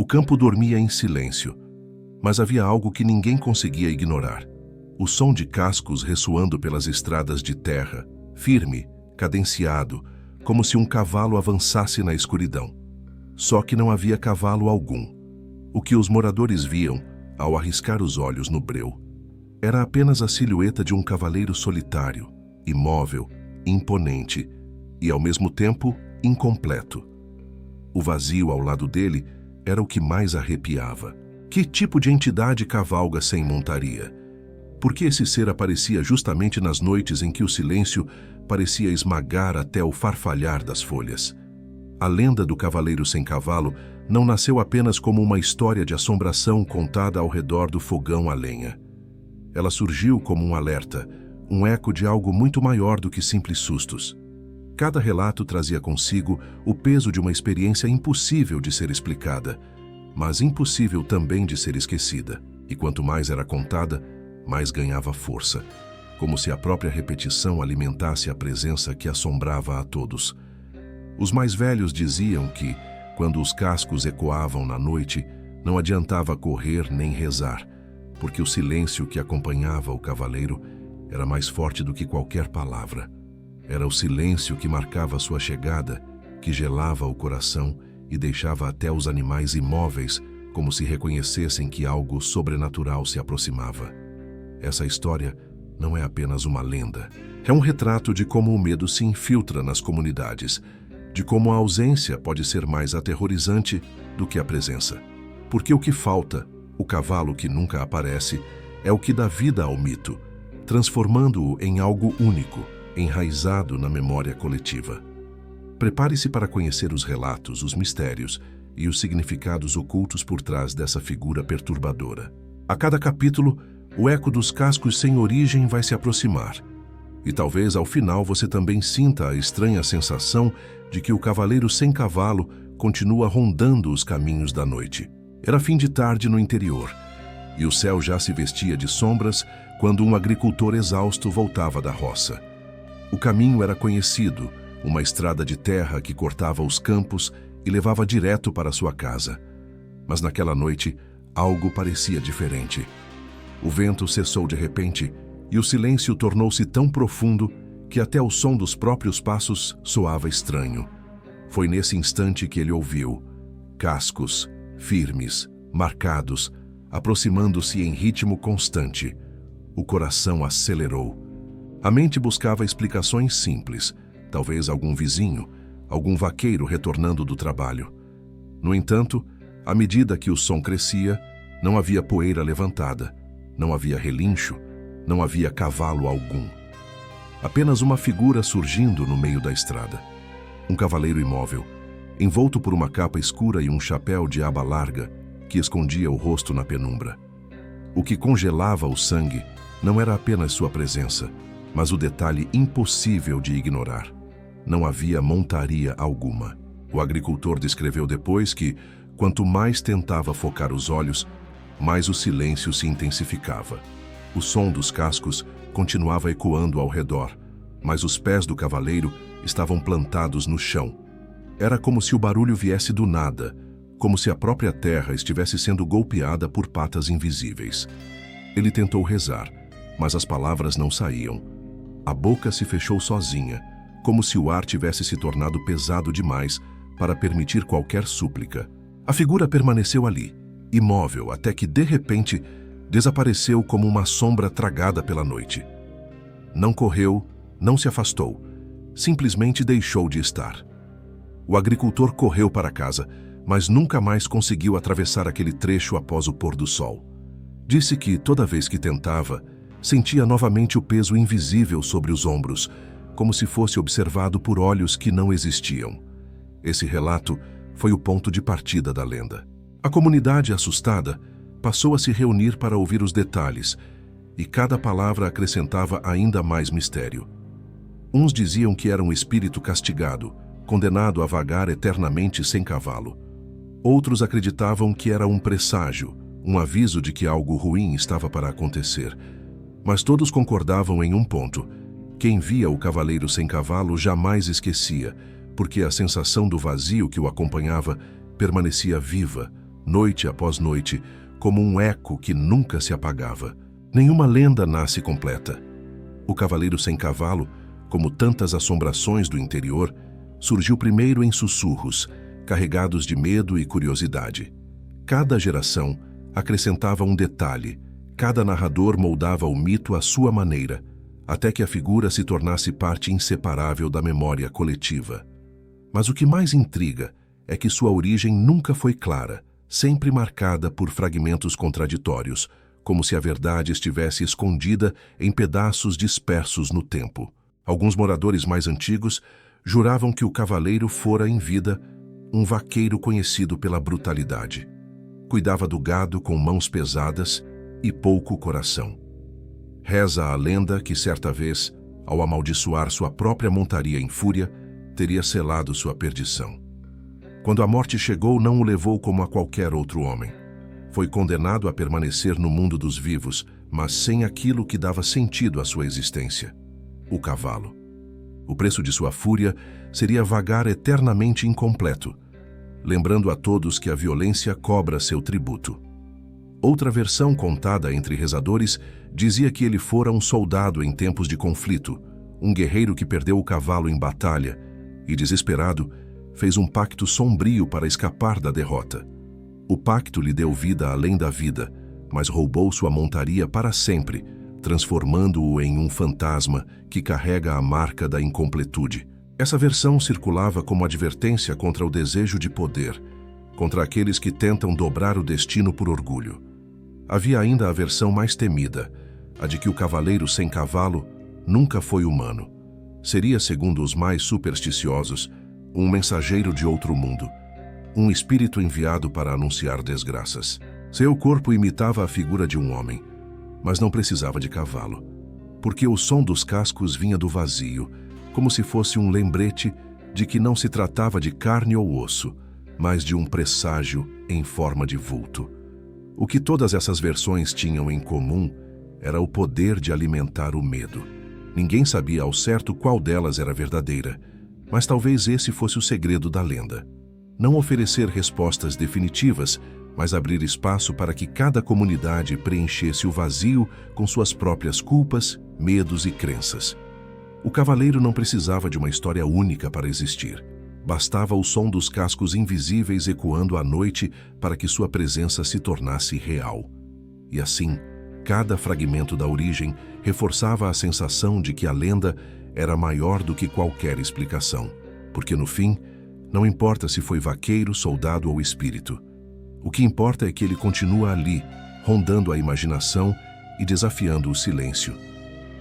O campo dormia em silêncio, mas havia algo que ninguém conseguia ignorar. O som de cascos ressoando pelas estradas de terra, firme, cadenciado, como se um cavalo avançasse na escuridão. Só que não havia cavalo algum. O que os moradores viam, ao arriscar os olhos no breu, era apenas a silhueta de um cavaleiro solitário, imóvel, imponente e, ao mesmo tempo, incompleto. O vazio ao lado dele era o que mais arrepiava. Que tipo de entidade cavalga sem montaria? Por que esse ser aparecia justamente nas noites em que o silêncio parecia esmagar até o farfalhar das folhas? A lenda do cavaleiro sem cavalo não nasceu apenas como uma história de assombração contada ao redor do fogão a lenha. Ela surgiu como um alerta, um eco de algo muito maior do que simples sustos. Cada relato trazia consigo o peso de uma experiência impossível de ser explicada, mas impossível também de ser esquecida. E quanto mais era contada, mais ganhava força, como se a própria repetição alimentasse a presença que assombrava a todos. Os mais velhos diziam que, quando os cascos ecoavam na noite, não adiantava correr nem rezar, porque o silêncio que acompanhava o cavaleiro era mais forte do que qualquer palavra. Era o silêncio que marcava sua chegada, que gelava o coração e deixava até os animais imóveis, como se reconhecessem que algo sobrenatural se aproximava. Essa história não é apenas uma lenda. É um retrato de como o medo se infiltra nas comunidades, de como a ausência pode ser mais aterrorizante do que a presença. Porque o que falta, o cavalo que nunca aparece, é o que dá vida ao mito, transformando-o em algo único, enraizado na memória coletiva. Prepare-se para conhecer os relatos, os mistérios e os significados ocultos por trás dessa figura perturbadora. A cada capítulo, o eco dos cascos sem origem vai se aproximar. E talvez ao final você também sinta a estranha sensação de que o cavaleiro sem cavalo continua rondando os caminhos da noite. Era fim de tarde no interior, e o céu já se vestia de sombras quando um agricultor exausto voltava da roça. O caminho era conhecido, uma estrada de terra que cortava os campos e levava direto para sua casa. Mas naquela noite, algo parecia diferente. O vento cessou de repente e o silêncio tornou-se tão profundo que até o som dos próprios passos soava estranho. Foi nesse instante que ele ouviu cascos, firmes, marcados, aproximando-se em ritmo constante. O coração acelerou. A mente buscava explicações simples, talvez algum vizinho, algum vaqueiro retornando do trabalho. No entanto, à medida que o som crescia, não havia poeira levantada, não havia relincho, não havia cavalo algum. Apenas uma figura surgindo no meio da estrada. Um cavaleiro imóvel, envolto por uma capa escura e um chapéu de aba larga que escondia o rosto na penumbra. O que congelava o sangue não era apenas sua presença, mas o detalhe impossível de ignorar. Não havia montaria alguma. O agricultor descreveu depois que, quanto mais tentava focar os olhos, mais o silêncio se intensificava. O som dos cascos continuava ecoando ao redor, mas os pés do cavaleiro estavam plantados no chão. Era como se o barulho viesse do nada, como se a própria terra estivesse sendo golpeada por patas invisíveis. Ele tentou rezar, mas as palavras não saíam. A boca se fechou sozinha, como se o ar tivesse se tornado pesado demais para permitir qualquer súplica. A figura permaneceu ali, imóvel, até que, de repente, desapareceu como uma sombra tragada pela noite. Não correu, não se afastou, simplesmente deixou de estar. O agricultor correu para casa, mas nunca mais conseguiu atravessar aquele trecho após o pôr do sol. Disse que, toda vez que tentava, sentia novamente o peso invisível sobre os ombros, como se fosse observado por olhos que não existiam. Esse relato foi o ponto de partida da lenda. A comunidade, assustada, passou a se reunir para ouvir os detalhes, e cada palavra acrescentava ainda mais mistério. Uns diziam que era um espírito castigado, condenado a vagar eternamente sem cavalo. Outros acreditavam que era um presságio, um aviso de que algo ruim estava para acontecer. Mas todos concordavam em um ponto: quem via o cavaleiro sem cavalo jamais esquecia, porque a sensação do vazio que o acompanhava permanecia viva, noite após noite, como um eco que nunca se apagava. Nenhuma lenda nasce completa. O Cavaleiro Sem Cavalo, como tantas assombrações do interior, surgiu primeiro em sussurros, carregados de medo e curiosidade. Cada geração acrescentava um detalhe, cada narrador moldava o mito à sua maneira, até que a figura se tornasse parte inseparável da memória coletiva. Mas o que mais intriga é que sua origem nunca foi clara, sempre marcada por fragmentos contraditórios, como se a verdade estivesse escondida em pedaços dispersos no tempo. Alguns moradores mais antigos juravam que o cavaleiro fora em vida um vaqueiro conhecido pela brutalidade. Cuidava do gado com mãos pesadas e pouco coração. Reza a lenda que certa vez, ao amaldiçoar sua própria montaria em fúria, teria selado sua perdição. Quando a morte chegou, não o levou como a qualquer outro homem. Foi condenado a permanecer no mundo dos vivos, mas sem aquilo que dava sentido à sua existência: o cavalo. O preço de sua fúria seria vagar eternamente incompleto, lembrando a todos que a violência cobra seu tributo. Outra versão contada entre rezadores dizia que ele fora um soldado em tempos de conflito, um guerreiro que perdeu o cavalo em batalha e, desesperado, fez um pacto sombrio para escapar da derrota. O pacto lhe deu vida além da vida, mas roubou sua montaria para sempre, transformando-o em um fantasma que carrega a marca da incompletude. Essa versão circulava como advertência contra o desejo de poder, contra aqueles que tentam dobrar o destino por orgulho. Havia ainda a versão mais temida, a de que o Cavaleiro Sem Cavalo nunca foi humano. Seria, segundo os mais supersticiosos, um mensageiro de outro mundo, um espírito enviado para anunciar desgraças. Seu corpo imitava a figura de um homem, mas não precisava de cavalo, porque o som dos cascos vinha do vazio, como se fosse um lembrete de que não se tratava de carne ou osso, mas de um presságio em forma de vulto. O que todas essas versões tinham em comum era o poder de alimentar o medo. Ninguém sabia ao certo qual delas era verdadeira, mas talvez esse fosse o segredo da lenda. Não oferecer respostas definitivas, mas abrir espaço para que cada comunidade preenchesse o vazio com suas próprias culpas, medos e crenças. O cavaleiro não precisava de uma história única para existir. Bastava o som dos cascos invisíveis ecoando à noite para que sua presença se tornasse real. E assim, cada fragmento da origem reforçava a sensação de que a lenda era maior do que qualquer explicação. Porque no fim, não importa se foi vaqueiro, soldado ou espírito. O que importa é que ele continua ali, rondando a imaginação e desafiando o silêncio.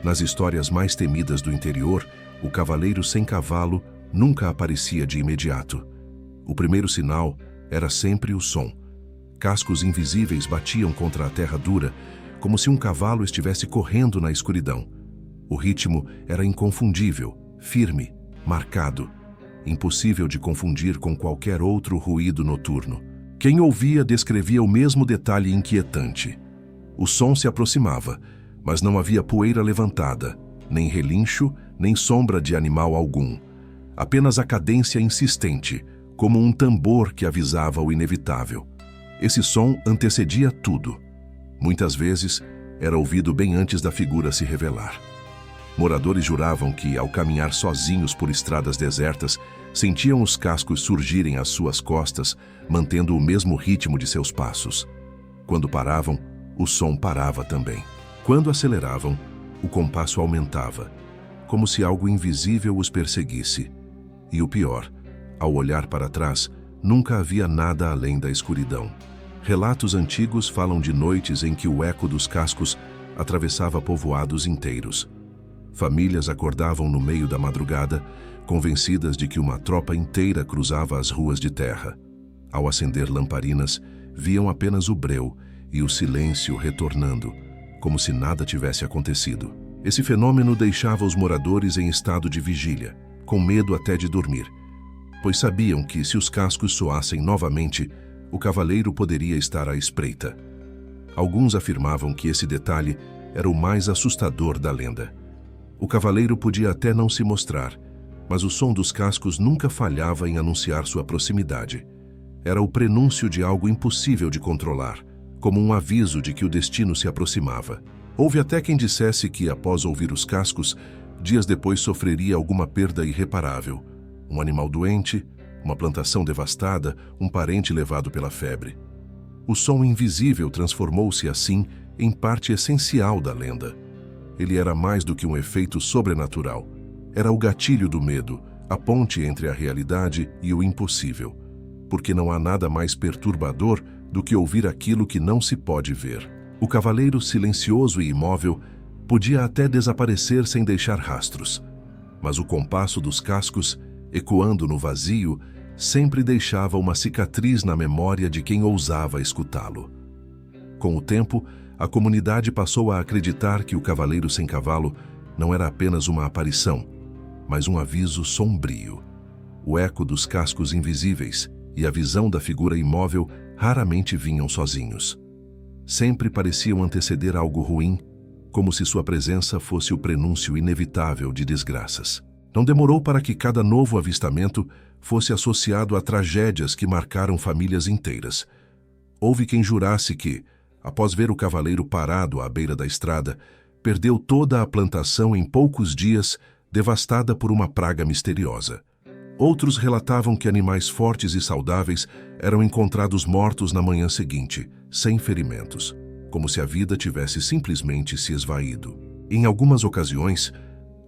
Nas histórias mais temidas do interior, o Cavaleiro Sem Cavalo nunca aparecia de imediato. O primeiro sinal era sempre o som. Cascos invisíveis batiam contra a terra dura, como se um cavalo estivesse correndo na escuridão. O ritmo era inconfundível, firme, marcado, impossível de confundir com qualquer outro ruído noturno. Quem ouvia descrevia o mesmo detalhe inquietante. O som se aproximava, mas não havia poeira levantada, nem relincho, nem sombra de animal algum. Apenas a cadência insistente, como um tambor que avisava o inevitável. Esse som antecedia tudo. Muitas vezes, era ouvido bem antes da figura se revelar. Moradores juravam que, ao caminhar sozinhos por estradas desertas, sentiam os cascos surgirem às suas costas, mantendo o mesmo ritmo de seus passos. Quando paravam, o som parava também. Quando aceleravam, o compasso aumentava, como se algo invisível os perseguisse. E o pior, ao olhar para trás, nunca havia nada além da escuridão. Relatos antigos falam de noites em que o eco dos cascos atravessava povoados inteiros. Famílias acordavam no meio da madrugada, convencidas de que uma tropa inteira cruzava as ruas de terra. Ao acender lamparinas, viam apenas o breu e o silêncio retornando, como se nada tivesse acontecido. Esse fenômeno deixava os moradores em estado de vigília, com medo até de dormir, pois sabiam que, se os cascos soassem novamente, o cavaleiro poderia estar à espreita. Alguns afirmavam que esse detalhe era o mais assustador da lenda. O cavaleiro podia até não se mostrar, mas o som dos cascos nunca falhava em anunciar sua proximidade. Era o prenúncio de algo impossível de controlar, como um aviso de que o destino se aproximava. Houve até quem dissesse que, após ouvir os cascos, dias depois sofreria alguma perda irreparável. Um animal doente, uma plantação devastada, um parente levado pela febre. O som invisível transformou-se, assim, em parte essencial da lenda. Ele era mais do que um efeito sobrenatural. Era o gatilho do medo, a ponte entre a realidade e o impossível. Porque não há nada mais perturbador do que ouvir aquilo que não se pode ver. O cavaleiro, silencioso e imóvel, podia até desaparecer sem deixar rastros. Mas o compasso dos cascos, ecoando no vazio, sempre deixava uma cicatriz na memória de quem ousava escutá-lo. Com o tempo, a comunidade passou a acreditar que o cavaleiro sem cavalo não era apenas uma aparição, mas um aviso sombrio. O eco dos cascos invisíveis e a visão da figura imóvel raramente vinham sozinhos. Sempre pareciam anteceder algo ruim, como se sua presença fosse o prenúncio inevitável de desgraças. Não demorou para que cada novo avistamento fosse associado a tragédias que marcaram famílias inteiras. Houve quem jurasse que, após ver o cavaleiro parado à beira da estrada, perdeu toda a plantação em poucos dias, devastada por uma praga misteriosa. Outros relatavam que animais fortes e saudáveis eram encontrados mortos na manhã seguinte, sem ferimentos, como se a vida tivesse simplesmente se esvaído. Em algumas ocasiões,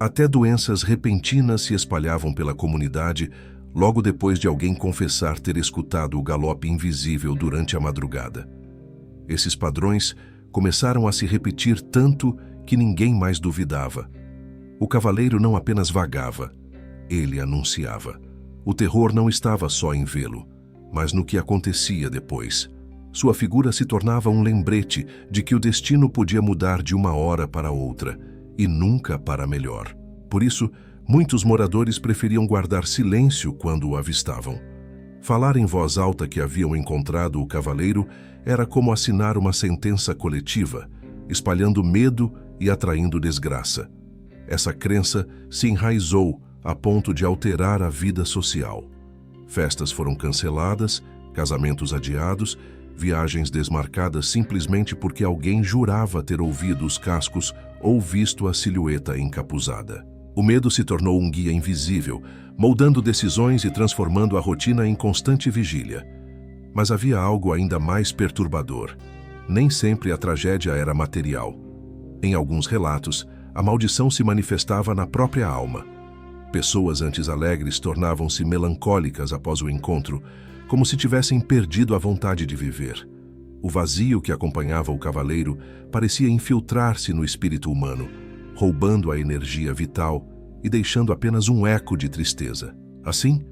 até doenças repentinas se espalhavam pela comunidade logo depois de alguém confessar ter escutado o galope invisível durante a madrugada. Esses padrões começaram a se repetir tanto que ninguém mais duvidava. O cavaleiro não apenas vagava, ele anunciava. O terror não estava só em vê-lo, mas no que acontecia depois. Sua figura se tornava um lembrete de que o destino podia mudar de uma hora para outra, e nunca para melhor. Por isso, muitos moradores preferiam guardar silêncio quando o avistavam. Falar em voz alta que haviam encontrado o cavaleiro era como assinar uma sentença coletiva, espalhando medo e atraindo desgraça. Essa crença se enraizou a ponto de alterar a vida social. Festas foram canceladas, casamentos adiados, viagens desmarcadas simplesmente porque alguém jurava ter ouvido os cascos ou visto a silhueta encapuzada. O medo se tornou um guia invisível, moldando decisões e transformando a rotina em constante vigília. Mas havia algo ainda mais perturbador. Nem sempre a tragédia era material. Em alguns relatos, a maldição se manifestava na própria alma. Pessoas antes alegres tornavam-se melancólicas após o encontro, como se tivessem perdido a vontade de viver. O vazio que acompanhava o cavaleiro parecia infiltrar-se no espírito humano, roubando a energia vital e deixando apenas um eco de tristeza. Assim,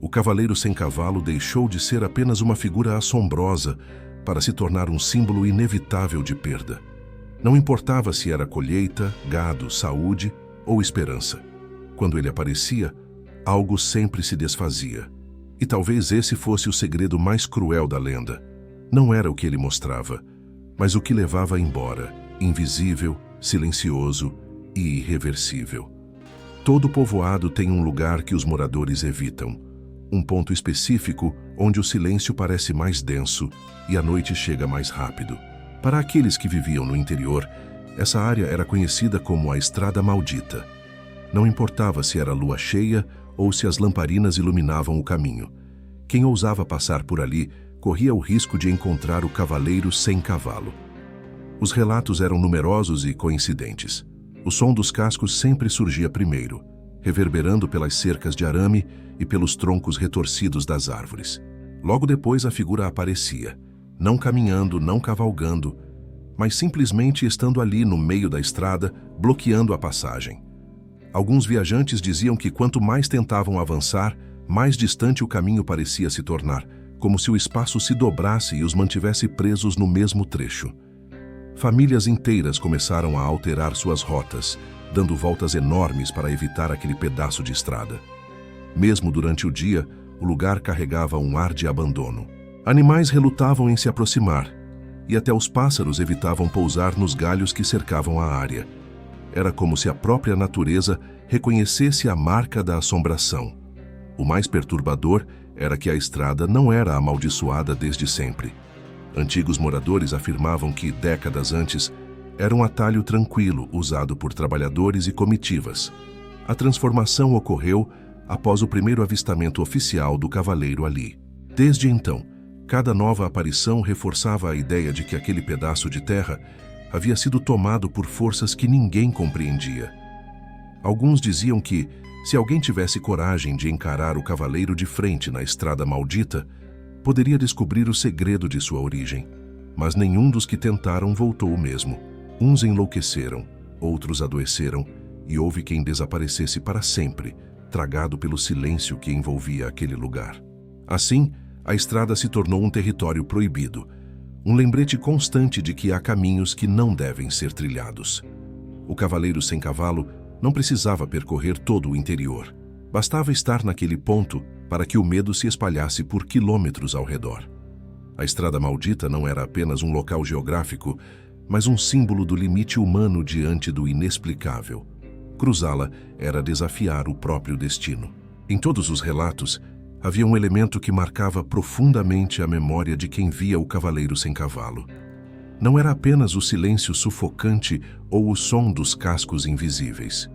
o cavaleiro sem cavalo deixou de ser apenas uma figura assombrosa para se tornar um símbolo inevitável de perda. Não importava se era colheita, gado, saúde ou esperança. Quando ele aparecia, algo sempre se desfazia. E talvez esse fosse o segredo mais cruel da lenda. Não era o que ele mostrava, mas o que levava embora, invisível, silencioso e irreversível. Todo povoado tem um lugar que os moradores evitam, um ponto específico onde o silêncio parece mais denso e a noite chega mais rápido. Para aqueles que viviam no interior, essa área era conhecida como a Estrada Maldita. Não importava se era lua cheia ou se as lamparinas iluminavam o caminho. Quem ousava passar por ali corria o risco de encontrar o cavaleiro sem cavalo. Os relatos eram numerosos e coincidentes. O som dos cascos sempre surgia primeiro, reverberando pelas cercas de arame e pelos troncos retorcidos das árvores. Logo depois a figura aparecia, não caminhando, não cavalgando, mas simplesmente estando ali no meio da estrada, bloqueando a passagem. Alguns viajantes diziam que quanto mais tentavam avançar, mais distante o caminho parecia se tornar, como se o espaço se dobrasse e os mantivesse presos no mesmo trecho. Famílias inteiras começaram a alterar suas rotas, dando voltas enormes para evitar aquele pedaço de estrada. Mesmo durante o dia, o lugar carregava um ar de abandono. Animais relutavam em se aproximar, e até os pássaros evitavam pousar nos galhos que cercavam a área. Era como se a própria natureza reconhecesse a marca da assombração. O mais perturbador era que a estrada não era amaldiçoada desde sempre. Antigos moradores afirmavam que, décadas antes, era um atalho tranquilo usado por trabalhadores e comitivas. A transformação ocorreu após o primeiro avistamento oficial do cavaleiro ali. Desde então, cada nova aparição reforçava a ideia de que aquele pedaço de terra havia sido tomado por forças que ninguém compreendia. Alguns diziam que, se alguém tivesse coragem de encarar o cavaleiro de frente na estrada maldita, poderia descobrir o segredo de sua origem. Mas nenhum dos que tentaram voltou o mesmo. Uns enlouqueceram, outros adoeceram, e houve quem desaparecesse para sempre, tragado pelo silêncio que envolvia aquele lugar. Assim, a estrada se tornou um território proibido, um lembrete constante de que há caminhos que não devem ser trilhados. O cavaleiro sem cavalo não precisava percorrer todo o interior. Bastava estar naquele ponto para que o medo se espalhasse por quilômetros ao redor. A estrada maldita não era apenas um local geográfico, mas um símbolo do limite humano diante do inexplicável. Cruzá-la era desafiar o próprio destino. Em todos os relatos, havia um elemento que marcava profundamente a memória de quem via o cavaleiro sem cavalo. Não era apenas o silêncio sufocante ou o som dos cascos invisíveis.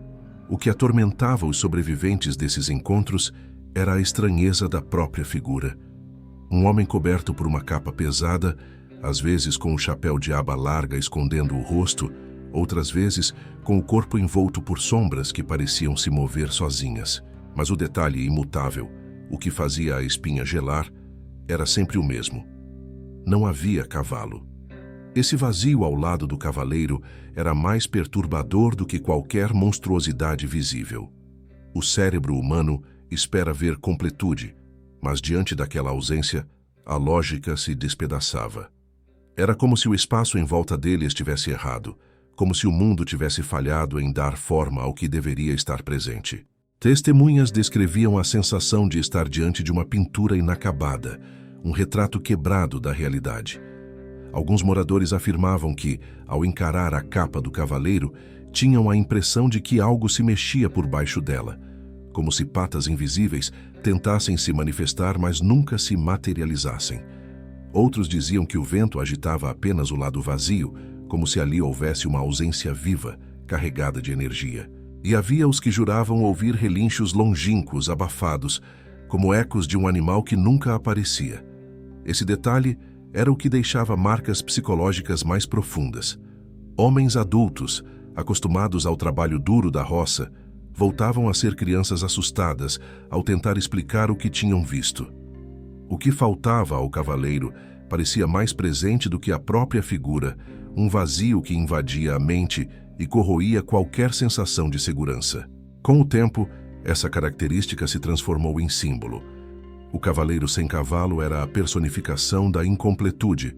O que atormentava os sobreviventes desses encontros era a estranheza da própria figura. Um homem coberto por uma capa pesada, às vezes com um chapéu de aba larga escondendo o rosto, outras vezes com o corpo envolto por sombras que pareciam se mover sozinhas. Mas o detalhe imutável, o que fazia a espinha gelar, era sempre o mesmo. Não havia cavalo. Esse vazio ao lado do cavaleiro era mais perturbador do que qualquer monstruosidade visível. O cérebro humano espera ver completude, mas diante daquela ausência, a lógica se despedaçava. Era como se o espaço em volta dele estivesse errado, como se o mundo tivesse falhado em dar forma ao que deveria estar presente. Testemunhas descreviam a sensação de estar diante de uma pintura inacabada, um retrato quebrado da realidade. Alguns moradores afirmavam que, ao encarar a capa do cavaleiro, tinham a impressão de que algo se mexia por baixo dela, como se patas invisíveis tentassem se manifestar, mas nunca se materializassem. Outros diziam que o vento agitava apenas o lado vazio, como se ali houvesse uma ausência viva, carregada de energia. E havia os que juravam ouvir relinchos longínquos, abafados, como ecos de um animal que nunca aparecia. Esse detalhe era o que deixava marcas psicológicas mais profundas. Homens adultos, acostumados ao trabalho duro da roça, voltavam a ser crianças assustadas ao tentar explicar o que tinham visto. O que faltava ao cavaleiro parecia mais presente do que a própria figura, um vazio que invadia a mente e corroía qualquer sensação de segurança. Com o tempo, essa característica se transformou em símbolo. O cavaleiro sem cavalo era a personificação da incompletude,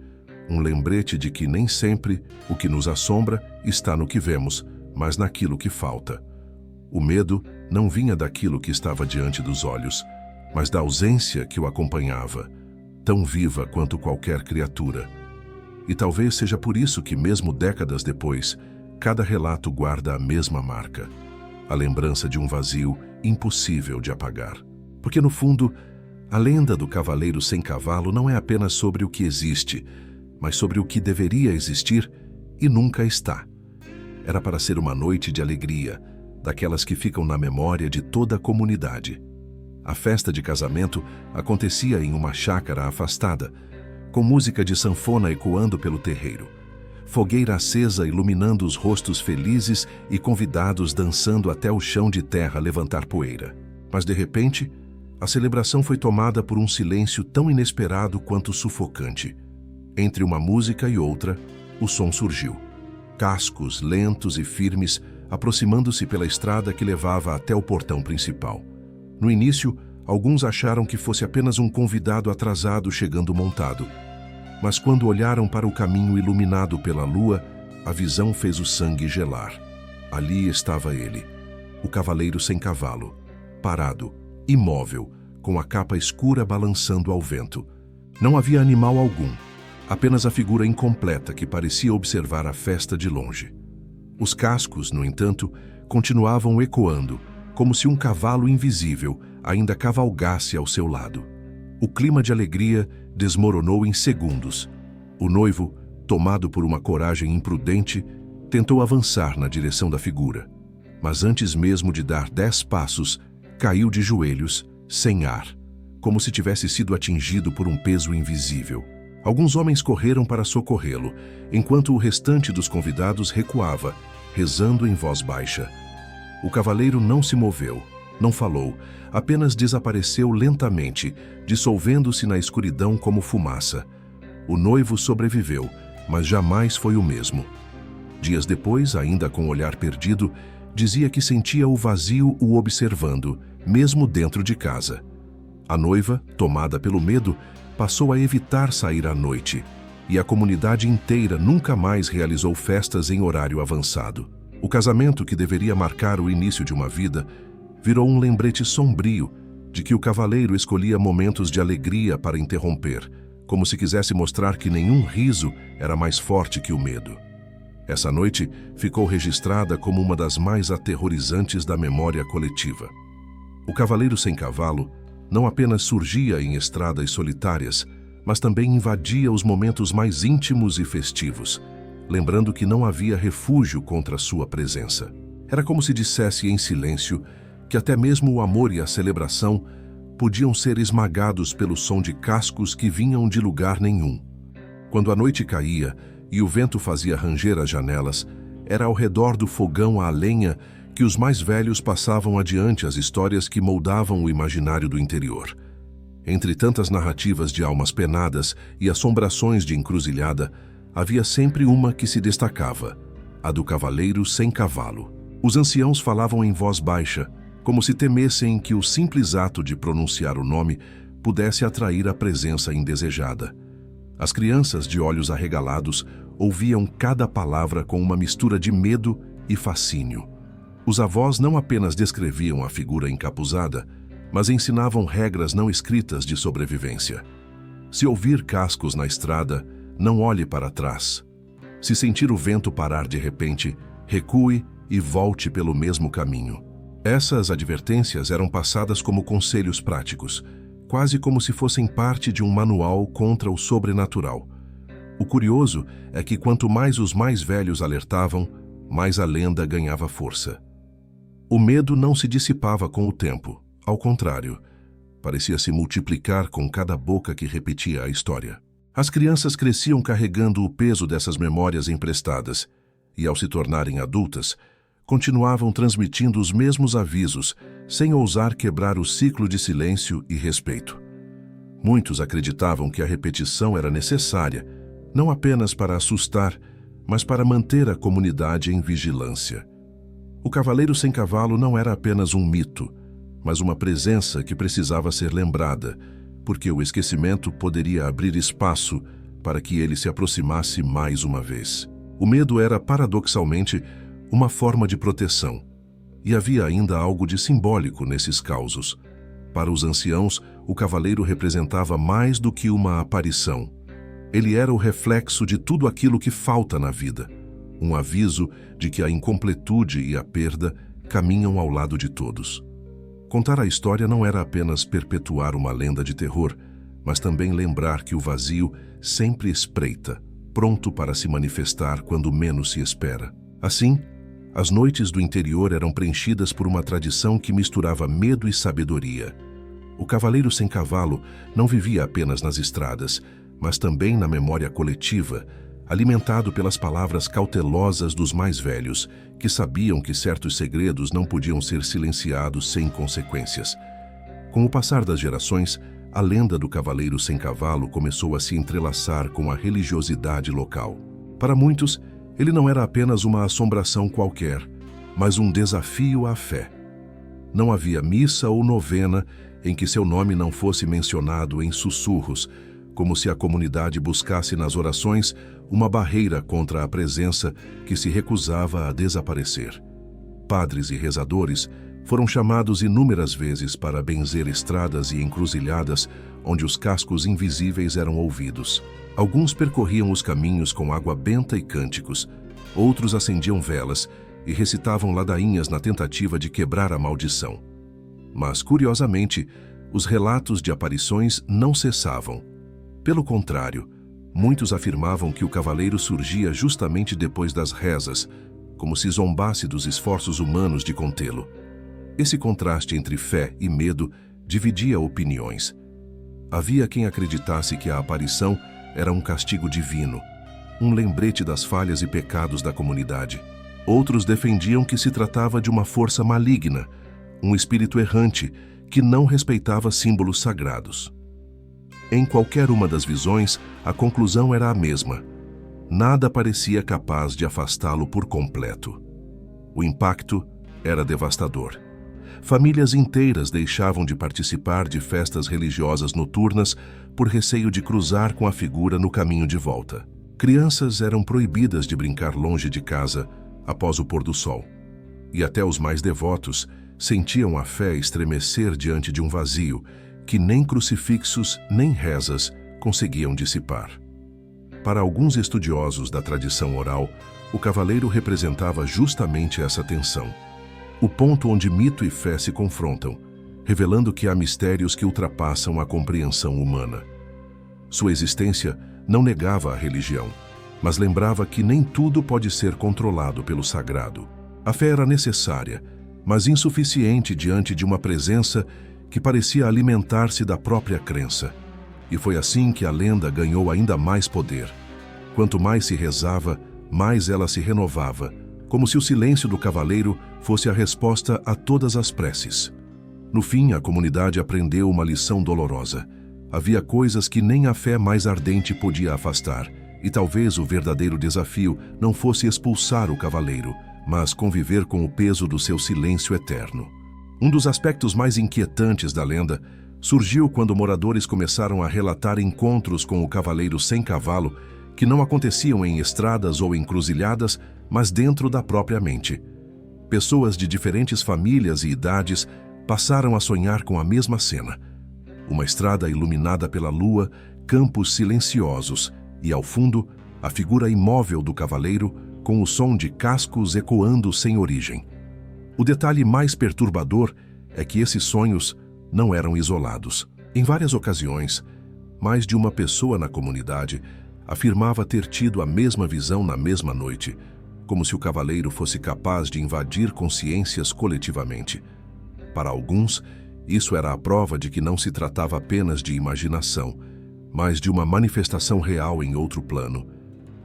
um lembrete de que nem sempre o que nos assombra está no que vemos, mas naquilo que falta. O medo não vinha daquilo que estava diante dos olhos, mas da ausência que o acompanhava, tão viva quanto qualquer criatura. E talvez seja por isso que, mesmo décadas depois, cada relato guarda a mesma marca, a lembrança de um vazio impossível de apagar. Porque, no fundo, a lenda do cavaleiro sem cavalo não é apenas sobre o que existe, mas sobre o que deveria existir e nunca está. Era para ser uma noite de alegria, daquelas que ficam na memória de toda a comunidade. A festa de casamento acontecia em uma chácara afastada, com música de sanfona ecoando pelo terreiro, fogueira acesa iluminando os rostos felizes e convidados dançando até o chão de terra levantar poeira. Mas, de repente, a celebração foi tomada por um silêncio tão inesperado quanto sufocante. Entre uma música e outra, o som surgiu. Cascos lentos e firmes aproximando-se pela estrada que levava até o portão principal. No início, alguns acharam que fosse apenas um convidado atrasado chegando montado. Mas quando olharam para o caminho iluminado pela lua, a visão fez o sangue gelar. Ali estava ele, o cavaleiro sem cavalo, parado, imóvel, com a capa escura balançando ao vento. Não havia animal algum, apenas a figura incompleta que parecia observar a festa de longe. Os cascos, no entanto, continuavam ecoando, como se um cavalo invisível ainda cavalgasse ao seu lado. O clima de alegria desmoronou em segundos. O noivo, tomado por uma coragem imprudente, tentou avançar na direção da figura. Mas antes mesmo de dar 10 passos, caiu de joelhos, sem ar, como se tivesse sido atingido por um peso invisível. Alguns homens correram para socorrê-lo, enquanto o restante dos convidados recuava, rezando em voz baixa. O cavaleiro não se moveu, não falou, apenas desapareceu lentamente, dissolvendo-se na escuridão como fumaça. O noivo sobreviveu, mas jamais foi o mesmo. Dias depois, ainda com o olhar perdido, dizia que sentia o vazio o observando, mesmo dentro de casa. A noiva, tomada pelo medo, passou a evitar sair à noite, e a comunidade inteira nunca mais realizou festas em horário avançado. O casamento, que deveria marcar o início de uma vida, virou um lembrete sombrio de que o cavaleiro escolhia momentos de alegria para interromper, como se quisesse mostrar que nenhum riso era mais forte que o medo. Essa noite ficou registrada como uma das mais aterrorizantes da memória coletiva. O cavaleiro sem cavalo não apenas surgia em estradas solitárias, mas também invadia os momentos mais íntimos e festivos, lembrando que não havia refúgio contra sua presença. Era como se dissesse em silêncio que até mesmo o amor e a celebração podiam ser esmagados pelo som de cascos que vinham de lugar nenhum. Quando a noite caía e o vento fazia ranger as janelas, era ao redor do fogão a lenha que os mais velhos passavam adiante as histórias que moldavam o imaginário do interior. Entre tantas narrativas de almas penadas e assombrações de encruzilhada, havia sempre uma que se destacava, a do cavaleiro sem cavalo. Os anciãos falavam em voz baixa, como se temessem que o simples ato de pronunciar o nome pudesse atrair a presença indesejada. As crianças, de olhos arregalados, ouviam cada palavra com uma mistura de medo e fascínio. Os avós não apenas descreviam a figura encapuzada, mas ensinavam regras não escritas de sobrevivência. Se ouvir cascos na estrada, não olhe para trás. Se sentir o vento parar de repente, recue e volte pelo mesmo caminho. Essas advertências eram passadas como conselhos práticos, quase como se fossem parte de um manual contra o sobrenatural. O curioso é que quanto mais os mais velhos alertavam, mais a lenda ganhava força. O medo não se dissipava com o tempo, ao contrário, parecia se multiplicar com cada boca que repetia a história. As crianças cresciam carregando o peso dessas memórias emprestadas e, ao se tornarem adultas, continuavam transmitindo os mesmos avisos, sem ousar quebrar o ciclo de silêncio e respeito. Muitos acreditavam que a repetição era necessária, não apenas para assustar, mas para manter a comunidade em vigilância. O cavaleiro sem cavalo não era apenas um mito, mas uma presença que precisava ser lembrada, porque o esquecimento poderia abrir espaço para que ele se aproximasse mais uma vez. O medo era, paradoxalmente, uma forma de proteção, e havia ainda algo de simbólico nesses causos. Para os anciãos, o cavaleiro representava mais do que uma aparição. Ele era o reflexo de tudo aquilo que falta na vida, um aviso de que a incompletude e a perda caminham ao lado de todos. Contar a história não era apenas perpetuar uma lenda de terror, mas também lembrar que o vazio sempre espreita, pronto para se manifestar quando menos se espera. Assim, as noites do interior eram preenchidas por uma tradição que misturava medo e sabedoria. O cavaleiro sem cavalo não vivia apenas nas estradas, mas também na memória coletiva, alimentado pelas palavras cautelosas dos mais velhos, que sabiam que certos segredos não podiam ser silenciados sem consequências. Com o passar das gerações, a lenda do cavaleiro sem cavalo começou a se entrelaçar com a religiosidade local. Para muitos, ele não era apenas uma assombração qualquer, mas um desafio à fé. Não havia missa ou novena em que seu nome não fosse mencionado em sussurros, como se a comunidade buscasse nas orações uma barreira contra a presença que se recusava a desaparecer. Padres e rezadores foram chamados inúmeras vezes para benzer estradas e encruzilhadas onde os cascos invisíveis eram ouvidos. Alguns percorriam os caminhos com água benta e cânticos, outros acendiam velas e recitavam ladainhas na tentativa de quebrar a maldição. Mas, curiosamente, os relatos de aparições não cessavam. Pelo contrário, muitos afirmavam que o cavaleiro surgia justamente depois das rezas, como se zombasse dos esforços humanos de contê-lo. Esse contraste entre fé e medo dividia opiniões. Havia quem acreditasse que a aparição era um castigo divino, um lembrete das falhas e pecados da comunidade. Outros defendiam que se tratava de uma força maligna, um espírito errante que não respeitava símbolos sagrados. Em qualquer uma das visões, a conclusão era a mesma. Nada parecia capaz de afastá-lo por completo. O impacto era devastador. Famílias inteiras deixavam de participar de festas religiosas noturnas por receio de cruzar com a figura no caminho de volta. Crianças eram proibidas de brincar longe de casa após o pôr do sol. E até os mais devotos sentiam a fé estremecer diante de um vazio que nem crucifixos nem rezas conseguiam dissipar. Para alguns estudiosos da tradição oral, o cavaleiro representava justamente essa tensão. O ponto onde mito e fé se confrontam, revelando que há mistérios que ultrapassam a compreensão humana. Sua existência não negava a religião, mas lembrava que nem tudo pode ser controlado pelo sagrado. A fé era necessária, mas insuficiente diante de uma presença que parecia alimentar-se da própria crença. E foi assim que a lenda ganhou ainda mais poder. Quanto mais se rezava, mais ela se renovava, como se o silêncio do cavaleiro fosse a resposta a todas as preces. No fim, a comunidade aprendeu uma lição dolorosa. Havia coisas que nem a fé mais ardente podia afastar, e talvez o verdadeiro desafio não fosse expulsar o cavaleiro, mas conviver com o peso do seu silêncio eterno. Um dos aspectos mais inquietantes da lenda surgiu quando moradores começaram a relatar encontros com o cavaleiro sem cavalo que não aconteciam em estradas ou encruzilhadas, mas dentro da própria mente. Pessoas de diferentes famílias e idades passaram a sonhar com a mesma cena. Uma estrada iluminada pela lua, campos silenciosos e, ao fundo, a figura imóvel do cavaleiro com o som de cascos ecoando sem origem. O detalhe mais perturbador é que esses sonhos não eram isolados. Em várias ocasiões, mais de uma pessoa na comunidade afirmava ter tido a mesma visão na mesma noite, como se o cavaleiro fosse capaz de invadir consciências coletivamente. Para alguns, isso era a prova de que não se tratava apenas de imaginação, mas de uma manifestação real em outro plano,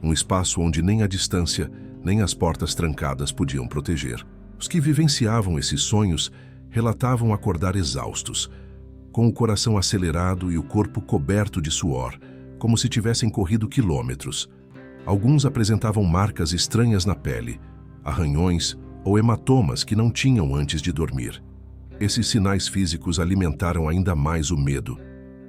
um espaço onde nem a distância, nem as portas trancadas podiam proteger. Os que vivenciavam esses sonhos relatavam acordar exaustos, com o coração acelerado e o corpo coberto de suor, como se tivessem corrido quilômetros. Alguns apresentavam marcas estranhas na pele, arranhões ou hematomas que não tinham antes de dormir. Esses sinais físicos alimentaram ainda mais o medo,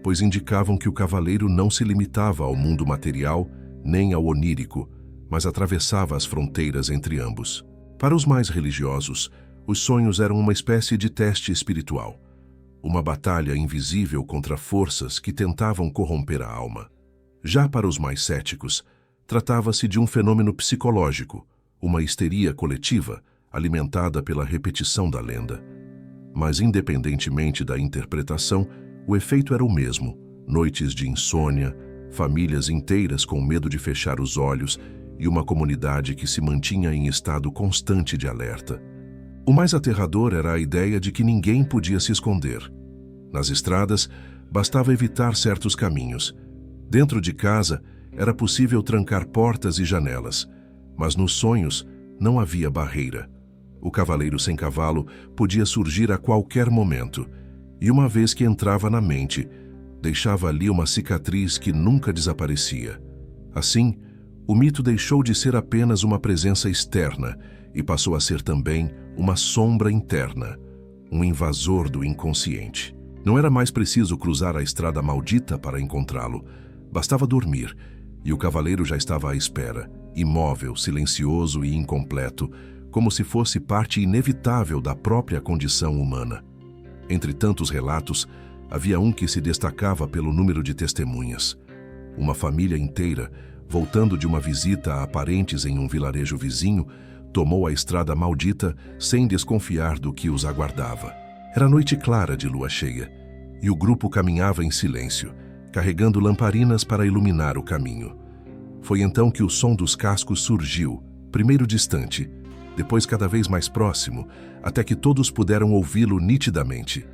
pois indicavam que o cavaleiro não se limitava ao mundo material nem ao onírico, mas atravessava as fronteiras entre ambos. Para os mais religiosos, os sonhos eram uma espécie de teste espiritual, uma batalha invisível contra forças que tentavam corromper a alma. Já para os mais céticos, tratava-se de um fenômeno psicológico, uma histeria coletiva alimentada pela repetição da lenda. Mas, independentemente da interpretação, o efeito era o mesmo: noites de insônia, famílias inteiras com medo de fechar os olhos e uma comunidade que se mantinha em estado constante de alerta. O mais aterrador era a ideia de que ninguém podia se esconder. Nas estradas, bastava evitar certos caminhos. Dentro de casa, era possível trancar portas e janelas, mas nos sonhos não havia barreira. O cavaleiro sem cavalo podia surgir a qualquer momento, e uma vez que entrava na mente, deixava ali uma cicatriz que nunca desaparecia. Assim, o mito deixou de ser apenas uma presença externa e passou a ser também uma sombra interna, um invasor do inconsciente. Não era mais preciso cruzar a estrada maldita para encontrá-lo. Bastava dormir, e o cavaleiro já estava à espera, imóvel, silencioso e incompleto, como se fosse parte inevitável da própria condição humana. Entre tantos relatos, havia um que se destacava pelo número de testemunhas. Uma família inteira, voltando de uma visita a parentes em um vilarejo vizinho, tomou a estrada maldita sem desconfiar do que os aguardava. Era noite clara de lua cheia, e o grupo caminhava em silêncio, carregando lamparinas para iluminar o caminho. Foi então que o som dos cascos surgiu, primeiro distante, depois cada vez mais próximo, até que todos puderam ouvi-lo nitidamente.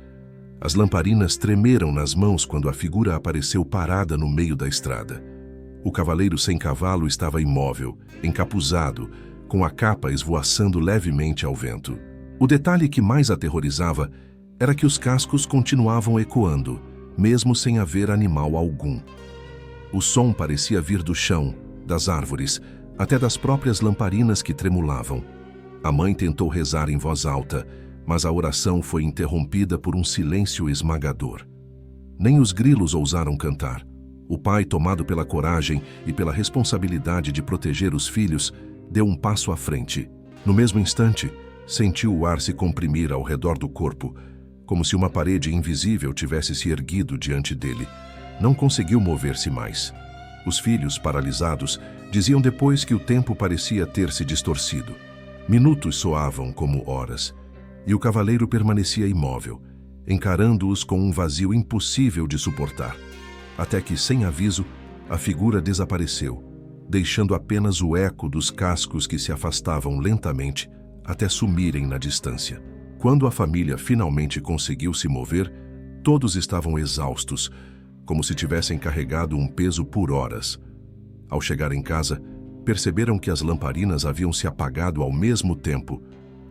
As lamparinas tremeram nas mãos quando a figura apareceu parada no meio da estrada. O cavaleiro sem cavalo estava imóvel, encapuzado, com a capa esvoaçando levemente ao vento. O detalhe que mais aterrorizava era que os cascos continuavam ecoando, mesmo sem haver animal algum. O som parecia vir do chão, das árvores, até das próprias lamparinas que tremulavam. A mãe tentou rezar em voz alta, mas a oração foi interrompida por um silêncio esmagador. Nem os grilos ousaram cantar. O pai, tomado pela coragem e pela responsabilidade de proteger os filhos, deu um passo à frente. No mesmo instante, sentiu o ar se comprimir ao redor do corpo, como se uma parede invisível tivesse se erguido diante dele. Não conseguiu mover-se mais. Os filhos, paralisados, diziam depois que o tempo parecia ter se distorcido. Minutos soavam como horas, e o cavaleiro permanecia imóvel, encarando-os com um vazio impossível de suportar. Até que, sem aviso, a figura desapareceu, deixando apenas o eco dos cascos que se afastavam lentamente até sumirem na distância. Quando a família finalmente conseguiu se mover, todos estavam exaustos, como se tivessem carregado um peso por horas. Ao chegar em casa, perceberam que as lamparinas haviam se apagado ao mesmo tempo,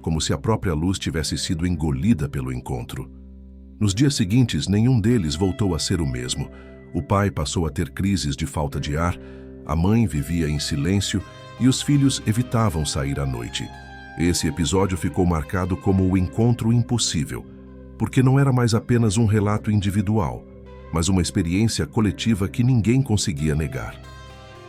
como se a própria luz tivesse sido engolida pelo encontro. Nos dias seguintes, nenhum deles voltou a ser o mesmo. O pai passou a ter crises de falta de ar, a mãe vivia em silêncio e os filhos evitavam sair à noite. Esse episódio ficou marcado como o encontro impossível, porque não era mais apenas um relato individual, mas uma experiência coletiva que ninguém conseguia negar.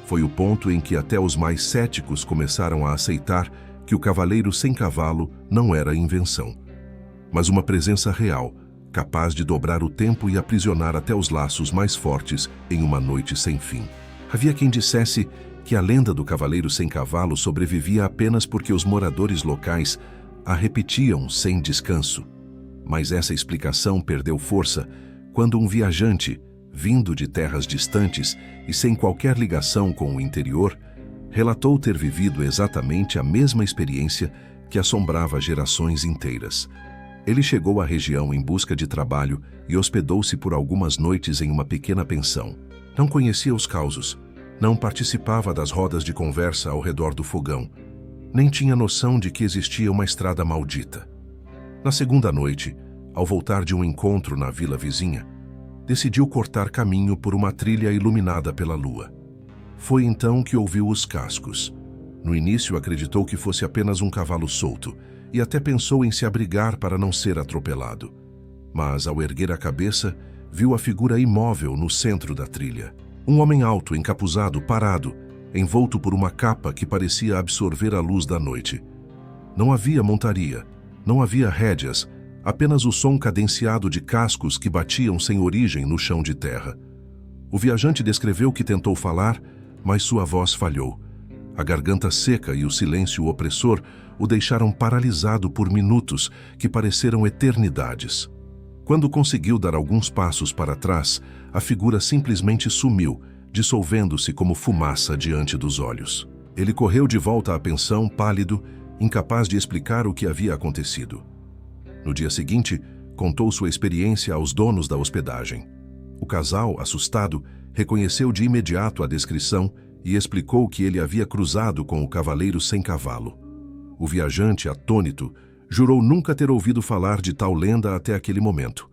Foi o ponto em que até os mais céticos começaram a aceitar que o cavaleiro sem cavalo não era invenção, mas uma presença real, capaz de dobrar o tempo e aprisionar até os laços mais fortes em uma noite sem fim. Havia quem dissesse que a lenda do cavaleiro sem cavalo sobrevivia apenas porque os moradores locais a repetiam sem descanso. Mas essa explicação perdeu força quando um viajante, vindo de terras distantes e sem qualquer ligação com o interior, relatou ter vivido exatamente a mesma experiência que assombrava gerações inteiras. Ele chegou à região em busca de trabalho e hospedou-se por algumas noites em uma pequena pensão. Não conhecia os causos, não participava das rodas de conversa ao redor do fogão, nem tinha noção de que existia uma estrada maldita. Na segunda noite, ao voltar de um encontro na vila vizinha, decidiu cortar caminho por uma trilha iluminada pela lua. Foi então que ouviu os cascos. No início acreditou que fosse apenas um cavalo solto e até pensou em se abrigar para não ser atropelado. Mas, ao erguer a cabeça, viu a figura imóvel no centro da trilha. Um homem alto, encapuzado, parado, envolto por uma capa que parecia absorver a luz da noite. Não havia montaria, não havia rédeas, apenas o som cadenciado de cascos que batiam sem origem no chão de terra. O viajante descreveu que tentou falar, mas sua voz falhou. A garganta seca e o silêncio opressor o deixaram paralisado por minutos que pareceram eternidades. Quando conseguiu dar alguns passos para trás, a figura simplesmente sumiu, dissolvendo-se como fumaça diante dos olhos. Ele correu de volta à pensão, pálido, incapaz de explicar o que havia acontecido. No dia seguinte, contou sua experiência aos donos da hospedagem. O casal, assustado, reconheceu de imediato a descrição e explicou que ele havia cruzado com o cavaleiro sem cavalo. O viajante, atônito, jurou nunca ter ouvido falar de tal lenda até aquele momento.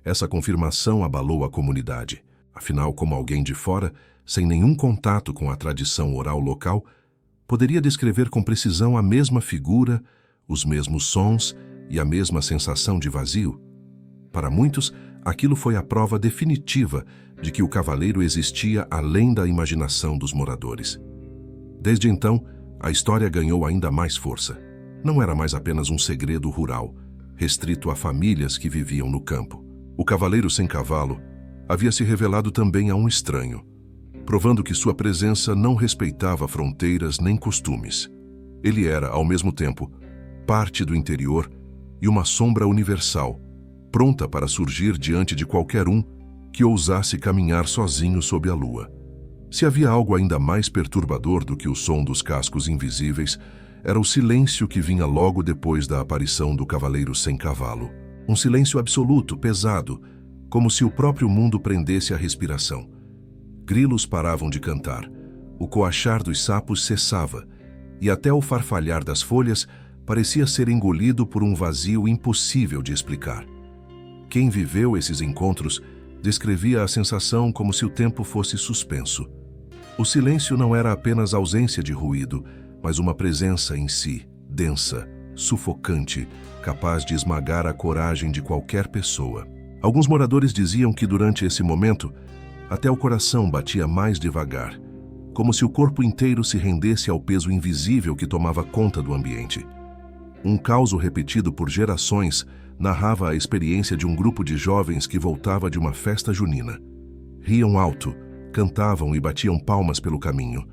Essa confirmação abalou a comunidade. Afinal, como alguém de fora, sem nenhum contato com a tradição oral local, poderia descrever com precisão a mesma figura, os mesmos sons e a mesma sensação de vazio? Para muitos, aquilo foi a prova definitiva de que o cavaleiro existia além da imaginação dos moradores. Desde então, a história ganhou ainda mais força. Não era mais apenas um segredo rural, restrito a famílias que viviam no campo. O cavaleiro sem cavalo havia se revelado também a um estranho, provando que sua presença não respeitava fronteiras nem costumes. Ele era, ao mesmo tempo, parte do interior e uma sombra universal, pronta para surgir diante de qualquer um que ousasse caminhar sozinho sob a lua. Se havia algo ainda mais perturbador do que o som dos cascos invisíveis, era o silêncio que vinha logo depois da aparição do cavaleiro sem cavalo. Um silêncio absoluto, pesado, como se o próprio mundo prendesse a respiração. Grilos paravam de cantar, o coachar dos sapos cessava, e até o farfalhar das folhas parecia ser engolido por um vazio impossível de explicar. Quem viveu esses encontros descrevia a sensação como se o tempo fosse suspenso. O silêncio não era apenas ausência de ruído, mas uma presença em si, densa, sufocante, capaz de esmagar a coragem de qualquer pessoa. Alguns moradores diziam que durante esse momento, até o coração batia mais devagar, como se o corpo inteiro se rendesse ao peso invisível que tomava conta do ambiente. Um caos repetido por gerações narrava a experiência de um grupo de jovens que voltava de uma festa junina. Riam alto, cantavam e batiam palmas pelo caminho.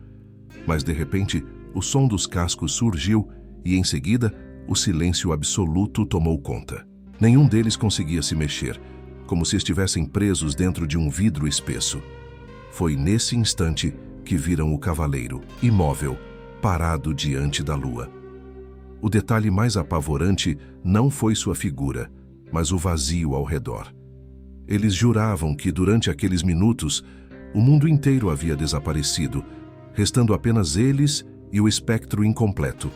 Mas, de repente, o som dos cascos surgiu e, em seguida, o silêncio absoluto tomou conta. Nenhum deles conseguia se mexer, como se estivessem presos dentro de um vidro espesso. Foi nesse instante que viram o cavaleiro, imóvel, parado diante da lua. O detalhe mais apavorante não foi sua figura, mas o vazio ao redor. Eles juravam que, durante aqueles minutos, o mundo inteiro havia desaparecido, restando apenas eles e o espectro incompleto.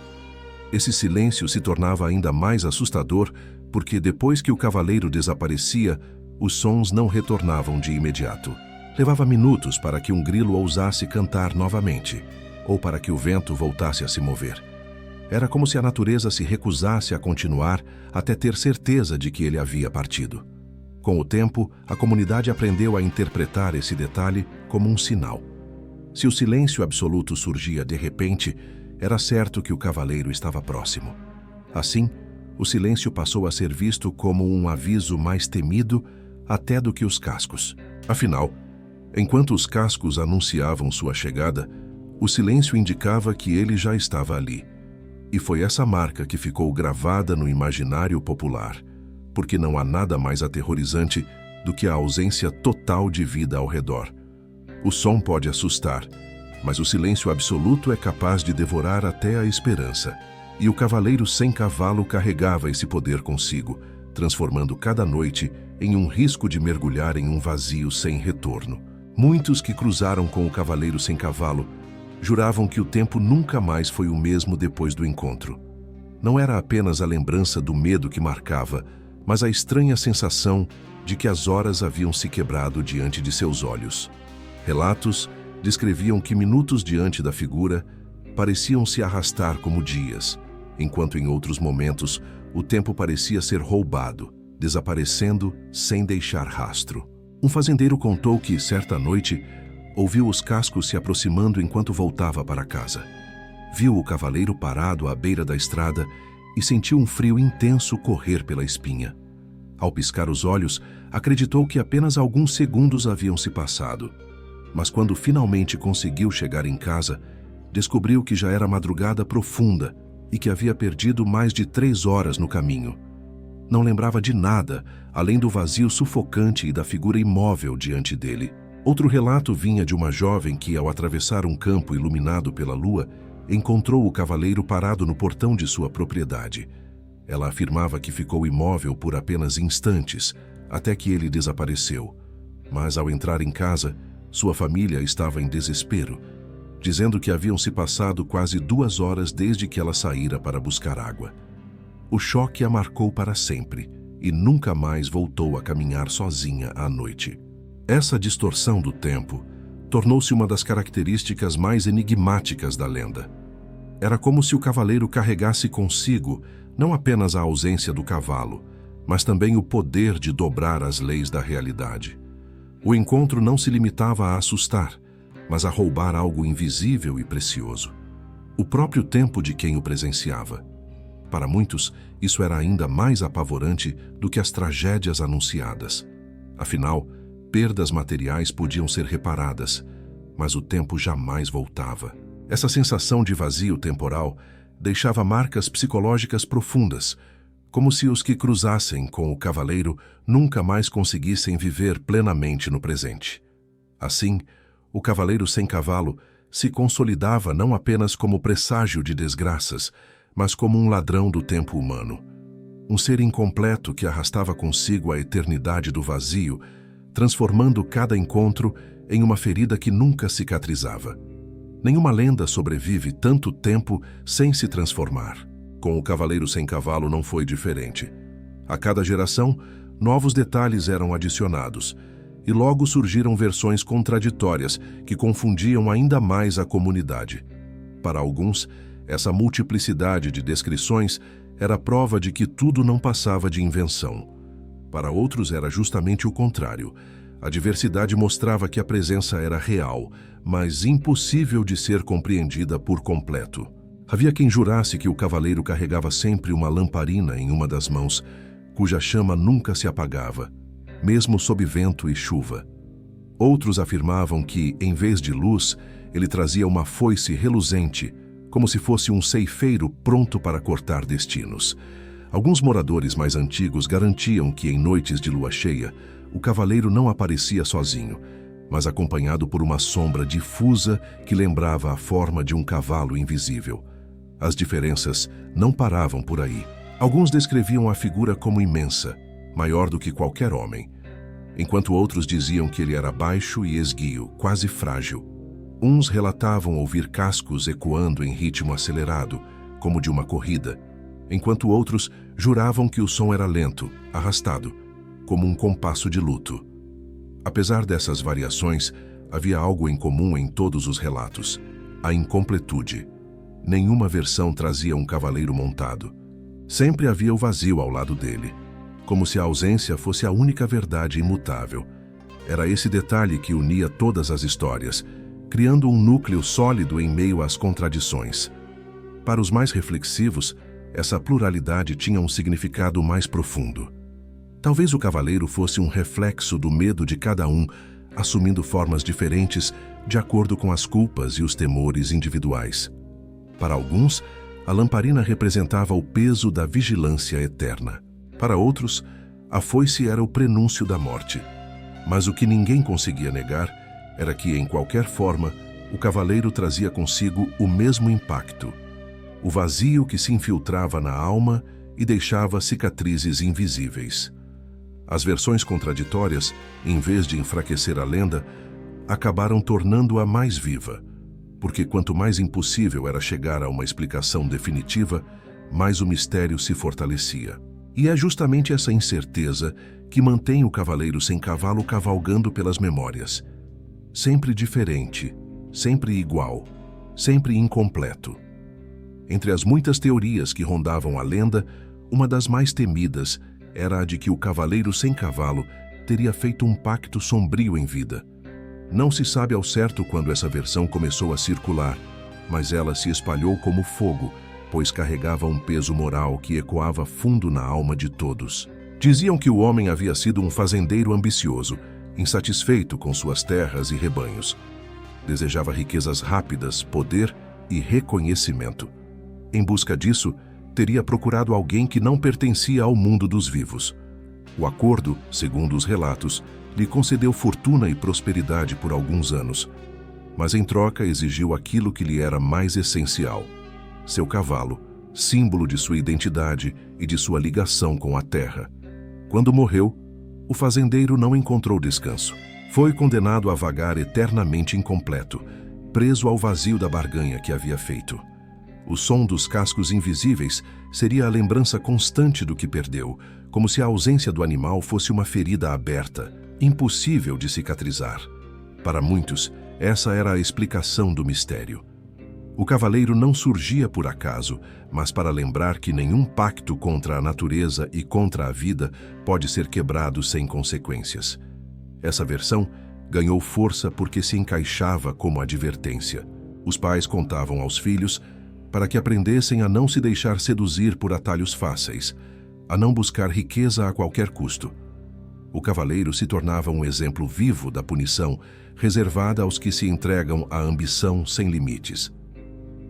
Esse silêncio se tornava ainda mais assustador porque, depois que o cavaleiro desaparecia, os sons não retornavam de imediato. Levava minutos para que um grilo ousasse cantar novamente, ou para que o vento voltasse a se mover. Era como se a natureza se recusasse a continuar até ter certeza de que ele havia partido. Com o tempo, a comunidade aprendeu a interpretar esse detalhe como um sinal. Se o silêncio absoluto surgia de repente, era certo que o cavaleiro estava próximo. Assim, o silêncio passou a ser visto como um aviso mais temido até do que os cascos. Afinal, enquanto os cascos anunciavam sua chegada, o silêncio indicava que ele já estava ali. E foi essa marca que ficou gravada no imaginário popular, porque não há nada mais aterrorizante do que a ausência total de vida ao redor. O som pode assustar, mas o silêncio absoluto é capaz de devorar até a esperança. E o cavaleiro sem cavalo carregava esse poder consigo, transformando cada noite em um risco de mergulhar em um vazio sem retorno. Muitos que cruzaram com o cavaleiro sem cavalo juravam que o tempo nunca mais foi o mesmo depois do encontro. Não era apenas a lembrança do medo que marcava, mas a estranha sensação de que as horas haviam se quebrado diante de seus olhos. Relatos descreviam que minutos diante da figura pareciam se arrastar como dias, enquanto em outros momentos o tempo parecia ser roubado, desaparecendo sem deixar rastro. Um fazendeiro contou que, certa noite, ouviu os cascos se aproximando enquanto voltava para casa. Viu o cavaleiro parado à beira da estrada e sentiu um frio intenso correr pela espinha. Ao piscar os olhos, acreditou que apenas alguns segundos haviam se passado. Mas quando finalmente conseguiu chegar em casa, descobriu que já era madrugada profunda e que havia perdido mais de 3 horas no caminho. Não lembrava de nada, além do vazio sufocante e da figura imóvel diante dele. Outro relato vinha de uma jovem que, ao atravessar um campo iluminado pela lua, encontrou o cavaleiro parado no portão de sua propriedade. Ela afirmava que ficou imóvel por apenas instantes, até que ele desapareceu. Mas, ao entrar em casa, sua família estava em desespero, dizendo que haviam se passado quase 2 horas desde que ela saíra para buscar água. O choque a marcou para sempre e nunca mais voltou a caminhar sozinha à noite. Essa distorção do tempo tornou-se uma das características mais enigmáticas da lenda. Era como se o cavaleiro carregasse consigo não apenas a ausência do cavalo, mas também o poder de dobrar as leis da realidade. O encontro não se limitava a assustar, mas a roubar algo invisível e precioso: o próprio tempo de quem o presenciava. Para muitos, isso era ainda mais apavorante do que as tragédias anunciadas. Afinal, perdas materiais podiam ser reparadas, mas o tempo jamais voltava. Essa sensação de vazio temporal deixava marcas psicológicas profundas, como se os que cruzassem com o cavaleiro nunca mais conseguissem viver plenamente no presente. Assim, o cavaleiro sem cavalo se consolidava não apenas como presságio de desgraças, mas como um ladrão do tempo humano. Um ser incompleto que arrastava consigo a eternidade do vazio, transformando cada encontro em uma ferida que nunca cicatrizava. Nenhuma lenda sobrevive tanto tempo sem se transformar. Com o cavaleiro sem cavalo não foi diferente. A cada geração, novos detalhes eram adicionados, e logo surgiram versões contraditórias que confundiam ainda mais a comunidade. Para alguns, essa multiplicidade de descrições era prova de que tudo não passava de invenção. Para outros era justamente o contrário. A diversidade mostrava que a presença era real, mas impossível de ser compreendida por completo. Havia quem jurasse que o cavaleiro carregava sempre uma lamparina em uma das mãos, cuja chama nunca se apagava, mesmo sob vento e chuva. Outros afirmavam que, em vez de luz, ele trazia uma foice reluzente, como se fosse um ceifeiro pronto para cortar destinos. Alguns moradores mais antigos garantiam que, em noites de lua cheia, o cavaleiro não aparecia sozinho, mas acompanhado por uma sombra difusa que lembrava a forma de um cavalo invisível. As diferenças não paravam por aí. Alguns descreviam a figura como imensa, maior do que qualquer homem, enquanto outros diziam que ele era baixo e esguio, quase frágil. Uns relatavam ouvir cascos ecoando em ritmo acelerado, como de uma corrida, enquanto outros juravam que o som era lento, arrastado, como um compasso de luto. Apesar dessas variações, havia algo em comum em todos os relatos: a incompletude. Nenhuma versão trazia um cavaleiro montado. Sempre havia o vazio ao lado dele, como se a ausência fosse a única verdade imutável. Era esse detalhe que unia todas as histórias, criando um núcleo sólido em meio às contradições. Para os mais reflexivos, essa pluralidade tinha um significado mais profundo. Talvez o cavaleiro fosse um reflexo do medo de cada um, assumindo formas diferentes de acordo com as culpas e os temores individuais. Para alguns, a lamparina representava o peso da vigilância eterna. Para outros, a foice era o prenúncio da morte. Mas o que ninguém conseguia negar era que, em qualquer forma, o cavaleiro trazia consigo o mesmo impacto: o vazio que se infiltrava na alma e deixava cicatrizes invisíveis. As versões contraditórias, em vez de enfraquecer a lenda, acabaram tornando-a mais viva, porque quanto mais impossível era chegar a uma explicação definitiva, mais o mistério se fortalecia. E é justamente essa incerteza que mantém o cavaleiro sem cavalo cavalgando pelas memórias. Sempre diferente, sempre igual, sempre incompleto. Entre as muitas teorias que rondavam a lenda, uma das mais temidas era a de que o cavaleiro sem cavalo teria feito um pacto sombrio em vida. Não se sabe ao certo quando essa versão começou a circular, mas ela se espalhou como fogo, pois carregava um peso moral que ecoava fundo na alma de todos. Diziam que o homem havia sido um fazendeiro ambicioso, insatisfeito com suas terras e rebanhos. Desejava riquezas rápidas, poder e reconhecimento. Em busca disso, teria procurado alguém que não pertencia ao mundo dos vivos. O acordo, segundo os relatos, lhe concedeu fortuna e prosperidade por alguns anos, mas em troca exigiu aquilo que lhe era mais essencial: seu cavalo, símbolo de sua identidade e de sua ligação com a terra. Quando morreu, o fazendeiro não encontrou descanso. Foi condenado a vagar eternamente incompleto, preso ao vazio da barganha que havia feito. O som dos cascos invisíveis seria a lembrança constante do que perdeu, como se a ausência do animal fosse uma ferida aberta, impossível de cicatrizar. Para muitos, essa era a explicação do mistério. O cavaleiro não surgia por acaso, mas para lembrar que nenhum pacto contra a natureza e contra a vida pode ser quebrado sem consequências. Essa versão ganhou força porque se encaixava como advertência. Os pais contavam aos filhos para que aprendessem a não se deixar seduzir por atalhos fáceis, a não buscar riqueza a qualquer custo. O cavaleiro se tornava um exemplo vivo da punição reservada aos que se entregam à ambição sem limites.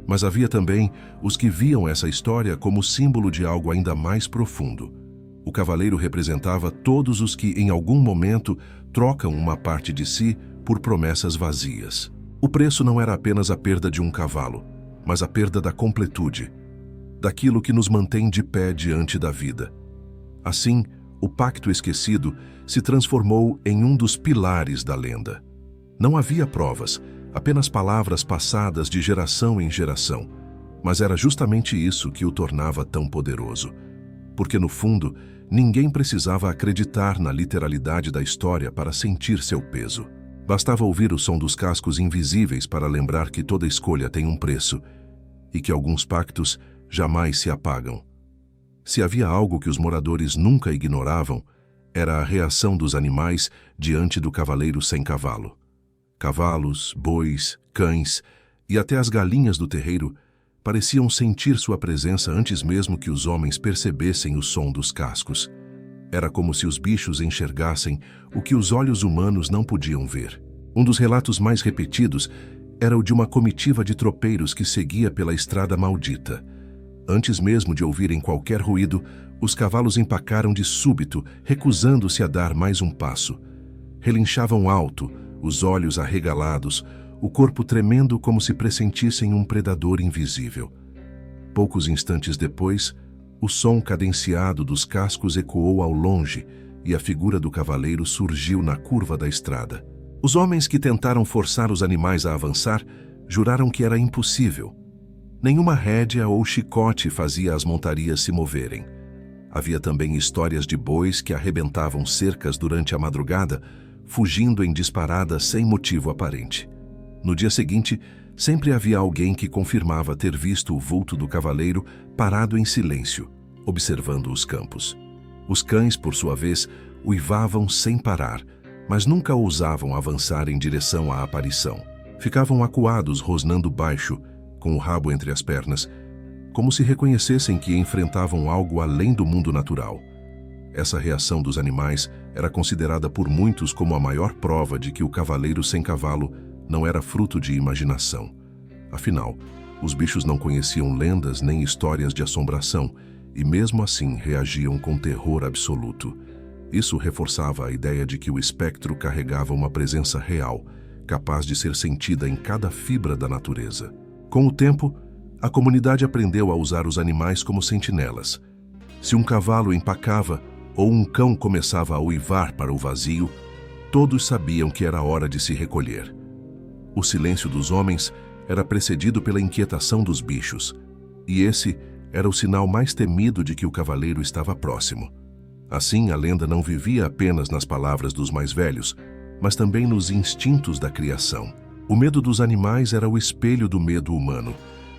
Mas havia também os que viam essa história como símbolo de algo ainda mais profundo. O cavaleiro representava todos os que, em algum momento, trocam uma parte de si por promessas vazias. O preço não era apenas a perda de um cavalo, mas a perda da completude, daquilo que nos mantém de pé diante da vida. Assim, o pacto esquecido se transformou em um dos pilares da lenda. Não havia provas, apenas palavras passadas de geração em geração, mas era justamente isso que o tornava tão poderoso. Porque, no fundo, ninguém precisava acreditar na literalidade da história para sentir seu peso. Bastava ouvir o som dos cascos invisíveis para lembrar que toda escolha tem um preço e que alguns pactos jamais se apagam. Se havia algo que os moradores nunca ignoravam, era a reação dos animais diante do cavaleiro sem cavalo. Cavalos, bois, cães e até as galinhas do terreiro pareciam sentir sua presença antes mesmo que os homens percebessem o som dos cascos. Era como se os bichos enxergassem o que os olhos humanos não podiam ver. Um dos relatos mais repetidos era o de uma comitiva de tropeiros que seguia pela estrada maldita. Antes mesmo de ouvirem qualquer ruído, os cavalos empacaram de súbito, recusando-se a dar mais um passo. Relinchavam alto, os olhos arregalados, o corpo tremendo como se pressentissem um predador invisível. Poucos instantes depois, o som cadenciado dos cascos ecoou ao longe e a figura do cavaleiro surgiu na curva da estrada. Os homens que tentaram forçar os animais a avançar juraram que era impossível. Nenhuma rédea ou chicote fazia as montarias se moverem. Havia também histórias de bois que arrebentavam cercas durante a madrugada, fugindo em disparada sem motivo aparente. No dia seguinte, sempre havia alguém que confirmava ter visto o vulto do cavaleiro parado em silêncio, observando os campos. Os cães, por sua vez, uivavam sem parar, mas nunca ousavam avançar em direção à aparição. Ficavam acuados, rosnando baixo, com o rabo entre as pernas, como se reconhecessem que enfrentavam algo além do mundo natural. Essa reação dos animais era considerada por muitos como a maior prova de que o cavaleiro sem cavalo não era fruto de imaginação. Afinal, os bichos não conheciam lendas nem histórias de assombração e mesmo assim reagiam com terror absoluto. Isso reforçava a ideia de que o espectro carregava uma presença real, capaz de ser sentida em cada fibra da natureza. Com o tempo, a comunidade aprendeu a usar os animais como sentinelas. Se um cavalo empacava ou um cão começava a uivar para o vazio, todos sabiam que era hora de se recolher. O silêncio dos homens era precedido pela inquietação dos bichos, e esse era o sinal mais temido de que o cavaleiro estava próximo. Assim, a lenda não vivia apenas nas palavras dos mais velhos, mas também nos instintos da criação. O medo dos animais era o espelho do medo humano,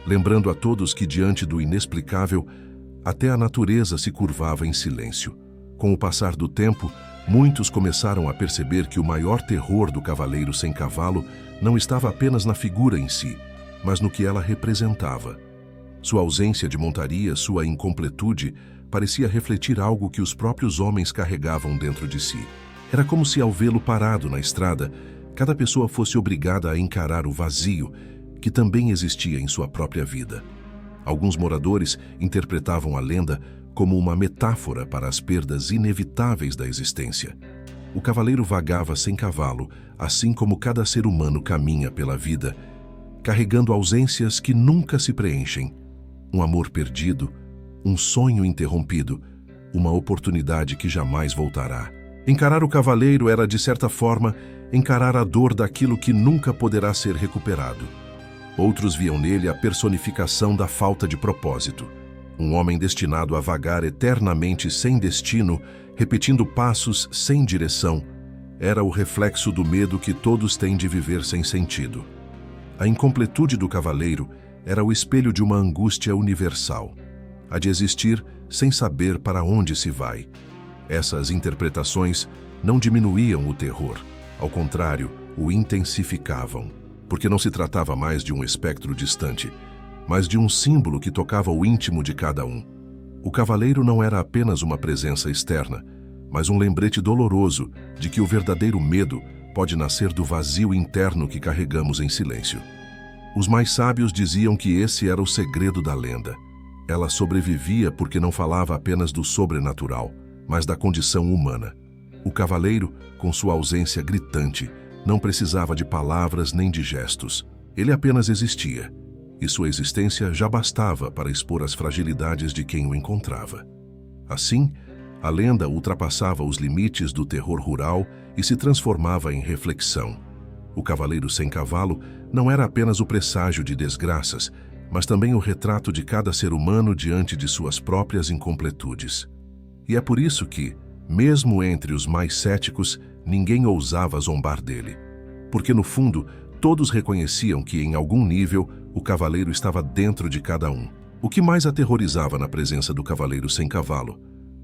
lembrando a todos que, diante do inexplicável, até a natureza se curvava em silêncio. Com o passar do tempo, muitos começaram a perceber que o maior terror do cavaleiro sem cavalo não estava apenas na figura em si, mas no que ela representava. Sua ausência de montaria, sua incompletude, parecia refletir algo que os próprios homens carregavam dentro de si. Era como se, ao vê-lo parado na estrada, cada pessoa fosse obrigada a encarar o vazio que também existia em sua própria vida. Alguns moradores interpretavam a lenda como uma metáfora para as perdas inevitáveis da existência. O cavaleiro vagava sem cavalo, assim como cada ser humano caminha pela vida, carregando ausências que nunca se preenchem, um amor perdido, um sonho interrompido, uma oportunidade que jamais voltará. Encarar o cavaleiro era, de certa forma, encarar a dor daquilo que nunca poderá ser recuperado. Outros viam nele a personificação da falta de propósito. Um homem destinado a vagar eternamente sem destino, repetindo passos sem direção, era o reflexo do medo que todos têm de viver sem sentido. A incompletude do cavaleiro era o espelho de uma angústia universal, a de existir sem saber para onde se vai. Essas interpretações não diminuíam o terror, ao contrário, o intensificavam, porque não se tratava mais de um espectro distante, mas de um símbolo que tocava o íntimo de cada um. O cavaleiro não era apenas uma presença externa, mas um lembrete doloroso de que o verdadeiro medo pode nascer do vazio interno que carregamos em silêncio. Os mais sábios diziam que esse era o segredo da lenda. Ela sobrevivia porque não falava apenas do sobrenatural, mas da condição humana. O cavaleiro, com sua ausência gritante, não precisava de palavras nem de gestos. Ele apenas existia, e sua existência já bastava para expor as fragilidades de quem o encontrava. Assim, a lenda ultrapassava os limites do terror rural e se transformava em reflexão. O cavaleiro sem cavalo não era apenas o presságio de desgraças, mas também o retrato de cada ser humano diante de suas próprias incompletudes. E é por isso que, mesmo entre os mais céticos, ninguém ousava zombar dele. Porque, no fundo, todos reconheciam que, em algum nível, o cavaleiro estava dentro de cada um. O que mais aterrorizava na presença do cavaleiro sem cavalo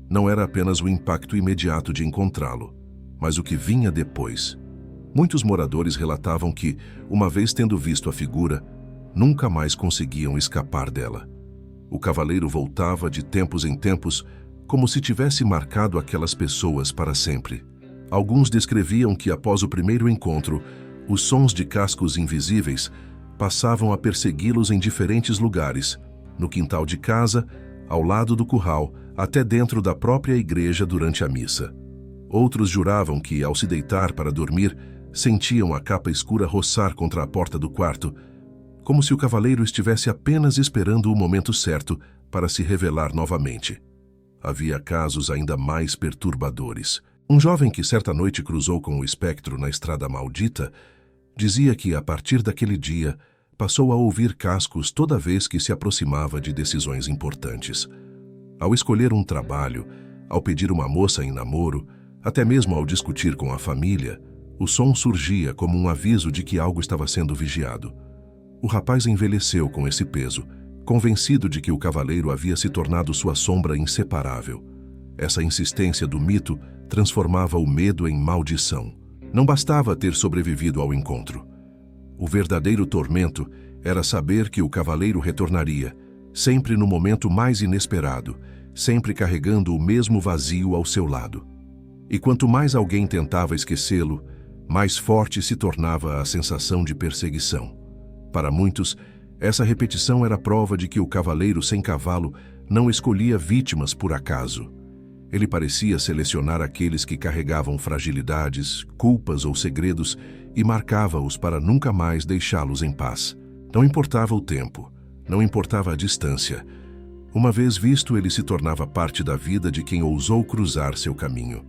não era apenas o impacto imediato de encontrá-lo, mas o que vinha depois. Muitos moradores relatavam que, uma vez tendo visto a figura, nunca mais conseguiam escapar dela. O cavaleiro voltava de tempos em tempos, como se tivesse marcado aquelas pessoas para sempre. Alguns descreviam que, após o primeiro encontro, os sons de cascos invisíveis passavam a persegui-los em diferentes lugares, no quintal de casa, ao lado do curral, até dentro da própria igreja durante a missa. Outros juravam que, ao se deitar para dormir, sentiam a capa escura roçar contra a porta do quarto, como se o cavaleiro estivesse apenas esperando o momento certo para se revelar novamente. Havia casos ainda mais perturbadores. Um jovem que certa noite cruzou com o espectro na estrada maldita dizia que, a partir daquele dia, passou a ouvir cascos toda vez que se aproximava de decisões importantes. Ao escolher um trabalho, ao pedir uma moça em namoro, até mesmo ao discutir com a família, o som surgia como um aviso de que algo estava sendo vigiado. O rapaz envelheceu com esse peso, convencido de que o cavaleiro havia se tornado sua sombra inseparável. Essa insistência do mito transformava o medo em maldição. Não bastava ter sobrevivido ao encontro. O verdadeiro tormento era saber que o cavaleiro retornaria, sempre no momento mais inesperado, sempre carregando o mesmo vazio ao seu lado. E quanto mais alguém tentava esquecê-lo, mais forte se tornava a sensação de perseguição. Para muitos, essa repetição era prova de que o cavaleiro sem cavalo não escolhia vítimas por acaso. Ele parecia selecionar aqueles que carregavam fragilidades, culpas ou segredos e marcava-os para nunca mais deixá-los em paz. Não importava o tempo, não importava a distância. Uma vez visto, ele se tornava parte da vida de quem ousou cruzar seu caminho.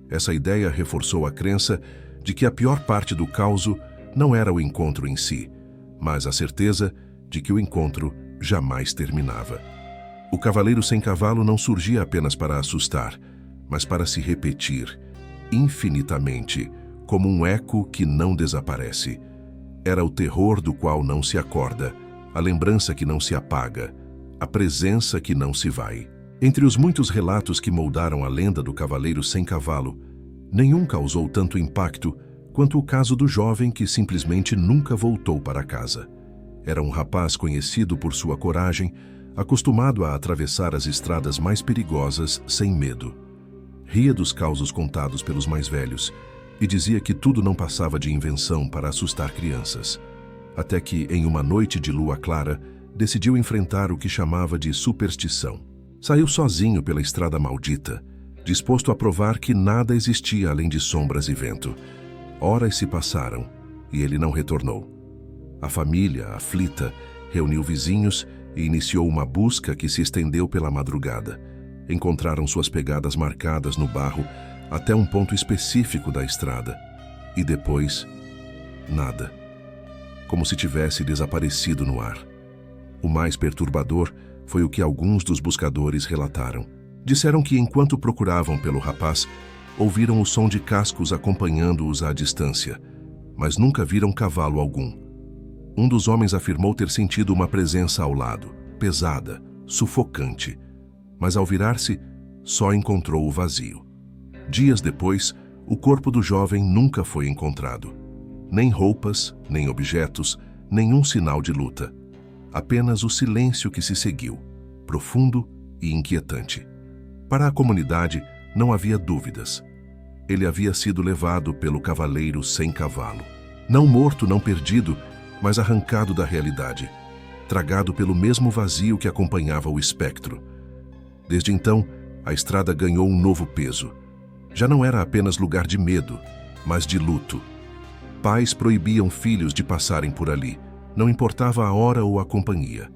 Essa ideia reforçou a crença de que a pior parte do caos não era o encontro em si, mas a certeza de que o encontro jamais terminava. O cavaleiro sem cavalo não surgia apenas para assustar, mas para se repetir, infinitamente, como um eco que não desaparece. Era o terror do qual não se acorda, a lembrança que não se apaga, a presença que não se vai. Entre os muitos relatos que moldaram a lenda do cavaleiro sem cavalo, nenhum causou tanto impacto quanto o caso do jovem que simplesmente nunca voltou para casa. Era um rapaz conhecido por sua coragem, acostumado a atravessar as estradas mais perigosas sem medo. Ria dos causos contados pelos mais velhos e dizia que tudo não passava de invenção para assustar crianças. Até que, em uma noite de lua clara, decidiu enfrentar o que chamava de superstição. Saiu sozinho pela estrada maldita, disposto a provar que nada existia além de sombras e vento. Horas se passaram e ele não retornou. A família, aflita, reuniu vizinhos e iniciou uma busca que se estendeu pela madrugada. Encontraram suas pegadas marcadas no barro até um ponto específico da estrada. E depois, nada. Como se tivesse desaparecido no ar. O mais perturbador foi o que alguns dos buscadores relataram. Disseram que, enquanto procuravam pelo rapaz, ouviram o som de cascos acompanhando-os à distância, mas nunca viram cavalo algum. Um dos homens afirmou ter sentido uma presença ao lado, pesada, sufocante, mas ao virar-se, só encontrou o vazio. Dias depois, o corpo do jovem nunca foi encontrado. Nem roupas, nem objetos, nenhum sinal de luta. Apenas o silêncio que se seguiu, profundo e inquietante. Para a comunidade, não havia dúvidas. Ele havia sido levado pelo cavaleiro sem cavalo. Não morto, não perdido, mas arrancado da realidade, tragado pelo mesmo vazio que acompanhava o espectro. Desde então, a estrada ganhou um novo peso. Já não era apenas lugar de medo, mas de luto. Pais proibiam filhos de passarem por ali, não importava a hora ou a companhia.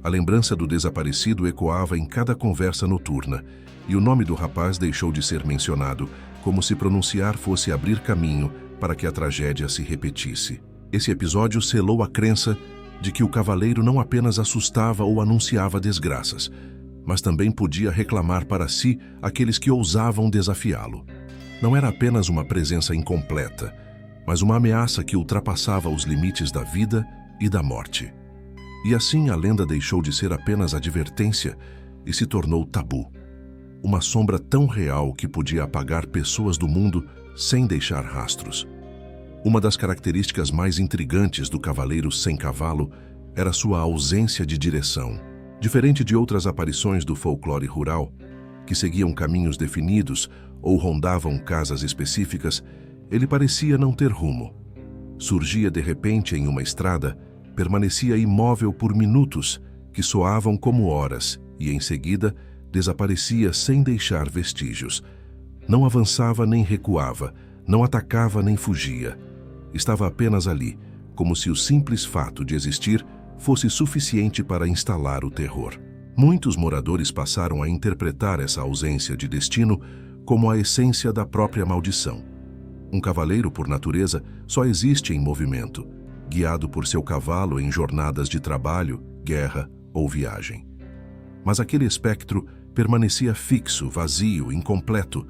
A lembrança do desaparecido ecoava em cada conversa noturna, e o nome do rapaz deixou de ser mencionado, como se pronunciar fosse abrir caminho para que a tragédia se repetisse. Esse episódio selou a crença de que o cavaleiro não apenas assustava ou anunciava desgraças, mas também podia reclamar para si aqueles que ousavam desafiá-lo. Não era apenas uma presença incompleta, mas uma ameaça que ultrapassava os limites da vida e da morte. E assim a lenda deixou de ser apenas advertência e se tornou tabu. Uma sombra tão real que podia apagar pessoas do mundo sem deixar rastros. Uma das características mais intrigantes do cavaleiro sem cavalo era sua ausência de direção. Diferente de outras aparições do folclore rural, que seguiam caminhos definidos ou rondavam casas específicas, ele parecia não ter rumo. Surgia de repente em uma estrada, permanecia imóvel por minutos, que soavam como horas, e em seguida desaparecia sem deixar vestígios. Não avançava nem recuava, não atacava nem fugia. Estava apenas ali, como se o simples fato de existir fosse suficiente para instalar o terror. Muitos moradores passaram a interpretar essa ausência de destino como a essência da própria maldição. Um cavaleiro, por natureza, só existe em movimento, guiado por seu cavalo em jornadas de trabalho, guerra ou viagem. Mas aquele espectro permanecia fixo, vazio, incompleto,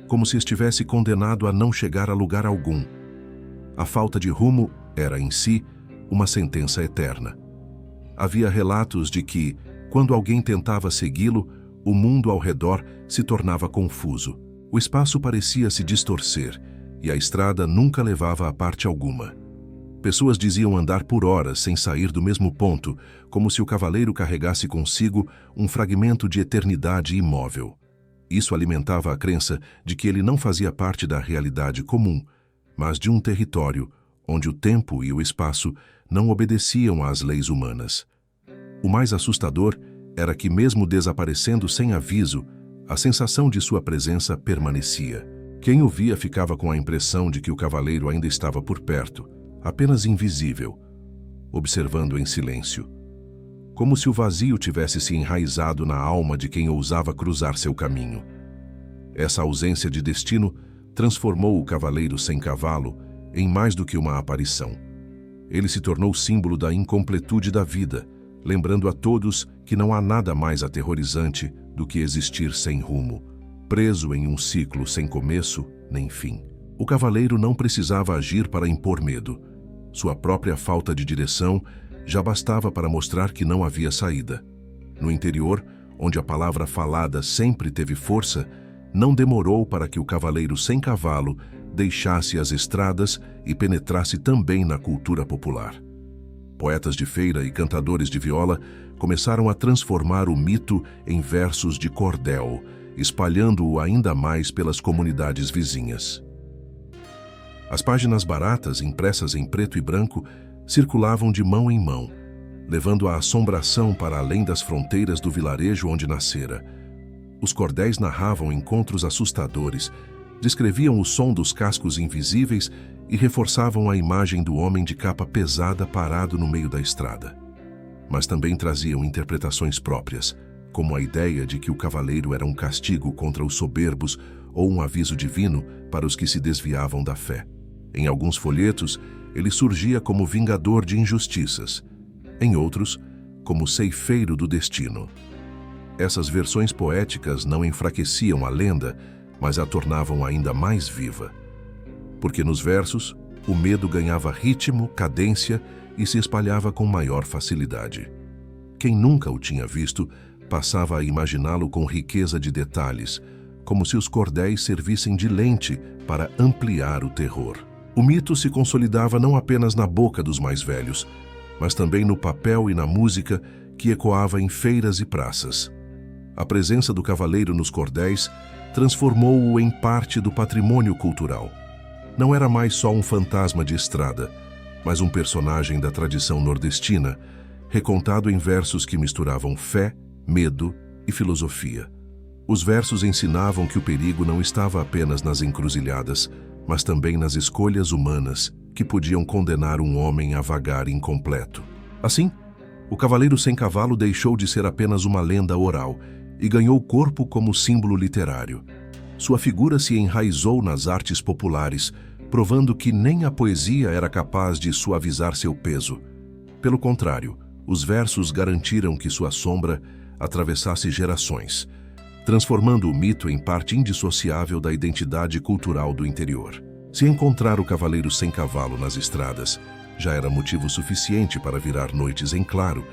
como se estivesse condenado a não chegar a lugar algum. A falta de rumo era, em si, uma sentença eterna. Havia relatos de que, quando alguém tentava segui-lo, o mundo ao redor se tornava confuso. O espaço parecia se distorcer e a estrada nunca levava a parte alguma. Pessoas diziam andar por horas sem sair do mesmo ponto, como se o cavaleiro carregasse consigo um fragmento de eternidade imóvel. Isso alimentava a crença de que ele não fazia parte da realidade comum, mas de um território onde o tempo e o espaço não obedeciam às leis humanas. O mais assustador era que, mesmo desaparecendo sem aviso, a sensação de sua presença permanecia. Quem o via ficava com a impressão de que o cavaleiro ainda estava por perto, apenas invisível, observando em silêncio, como se o vazio tivesse se enraizado na alma de quem ousava cruzar seu caminho. Essa ausência de destino transformou o cavaleiro sem cavalo em mais do que uma aparição. Ele se tornou símbolo da incompletude da vida, lembrando a todos que não há nada mais aterrorizante do que existir sem rumo, preso em um ciclo sem começo nem fim. O cavaleiro não precisava agir para impor medo. Sua própria falta de direção já bastava para mostrar que não havia saída. No interior, onde a palavra falada sempre teve força, não demorou para que o cavaleiro sem cavalo deixasse as estradas e penetrasse também na cultura popular. Poetas de feira e cantadores de viola começaram a transformar o mito em versos de cordel, espalhando-o ainda mais pelas comunidades vizinhas. As páginas baratas, impressas em preto e branco, circulavam de mão em mão, levando a assombração para além das fronteiras do vilarejo onde nascera. Os cordéis narravam encontros assustadores, descreviam o som dos cascos invisíveis e reforçavam a imagem do homem de capa pesada parado no meio da estrada. Mas também traziam interpretações próprias, como a ideia de que o cavaleiro era um castigo contra os soberbos ou um aviso divino para os que se desviavam da fé. Em alguns folhetos, ele surgia como vingador de injustiças, em outros, como ceifeiro do destino. Essas versões poéticas não enfraqueciam a lenda, mas a tornavam ainda mais viva. Porque nos versos, o medo ganhava ritmo, cadência e se espalhava com maior facilidade. Quem nunca o tinha visto passava a imaginá-lo com riqueza de detalhes, como se os cordéis servissem de lente para ampliar o terror. O mito se consolidava não apenas na boca dos mais velhos, mas também no papel e na música que ecoava em feiras e praças. A presença do cavaleiro nos cordéis transformou-o em parte do patrimônio cultural. Não era mais só um fantasma de estrada, mas um personagem da tradição nordestina, recontado em versos que misturavam fé, medo e filosofia. Os versos ensinavam que o perigo não estava apenas nas encruzilhadas, mas também nas escolhas humanas que podiam condenar um homem a vagar incompleto. Assim, o Cavaleiro Sem Cavalo deixou de ser apenas uma lenda oral e ganhou corpo como símbolo literário. Sua figura se enraizou nas artes populares, provando que nem a poesia era capaz de suavizar seu peso. Pelo contrário, os versos garantiram que sua sombra atravessasse gerações, transformando o mito em parte indissociável da identidade cultural do interior. Se encontrar o Cavaleiro Sem Cavalo nas estradas já era motivo suficiente para virar noites em claro,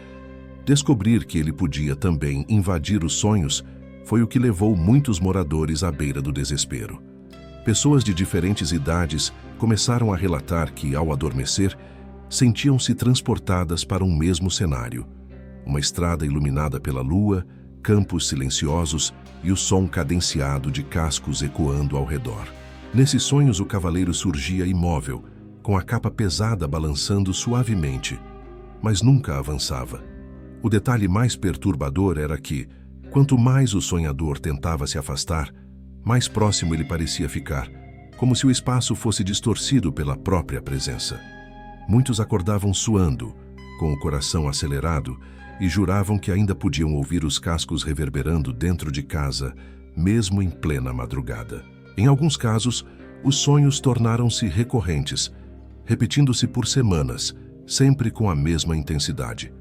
descobrir que ele podia também invadir os sonhos foi o que levou muitos moradores à beira do desespero. Pessoas de diferentes idades começaram a relatar que, ao adormecer, sentiam-se transportadas para um mesmo cenário. Uma estrada iluminada pela lua, campos silenciosos e o som cadenciado de cascos ecoando ao redor. Nesses sonhos, o cavaleiro surgia imóvel, com a capa pesada balançando suavemente, mas nunca avançava. O detalhe mais perturbador era que, quanto mais o sonhador tentava se afastar, mais próximo ele parecia ficar, como se o espaço fosse distorcido pela própria presença. Muitos acordavam suando, com o coração acelerado, e juravam que ainda podiam ouvir os cascos reverberando dentro de casa, mesmo em plena madrugada. Em alguns casos, os sonhos tornaram-se recorrentes, repetindo-se por semanas, sempre com a mesma intensidade.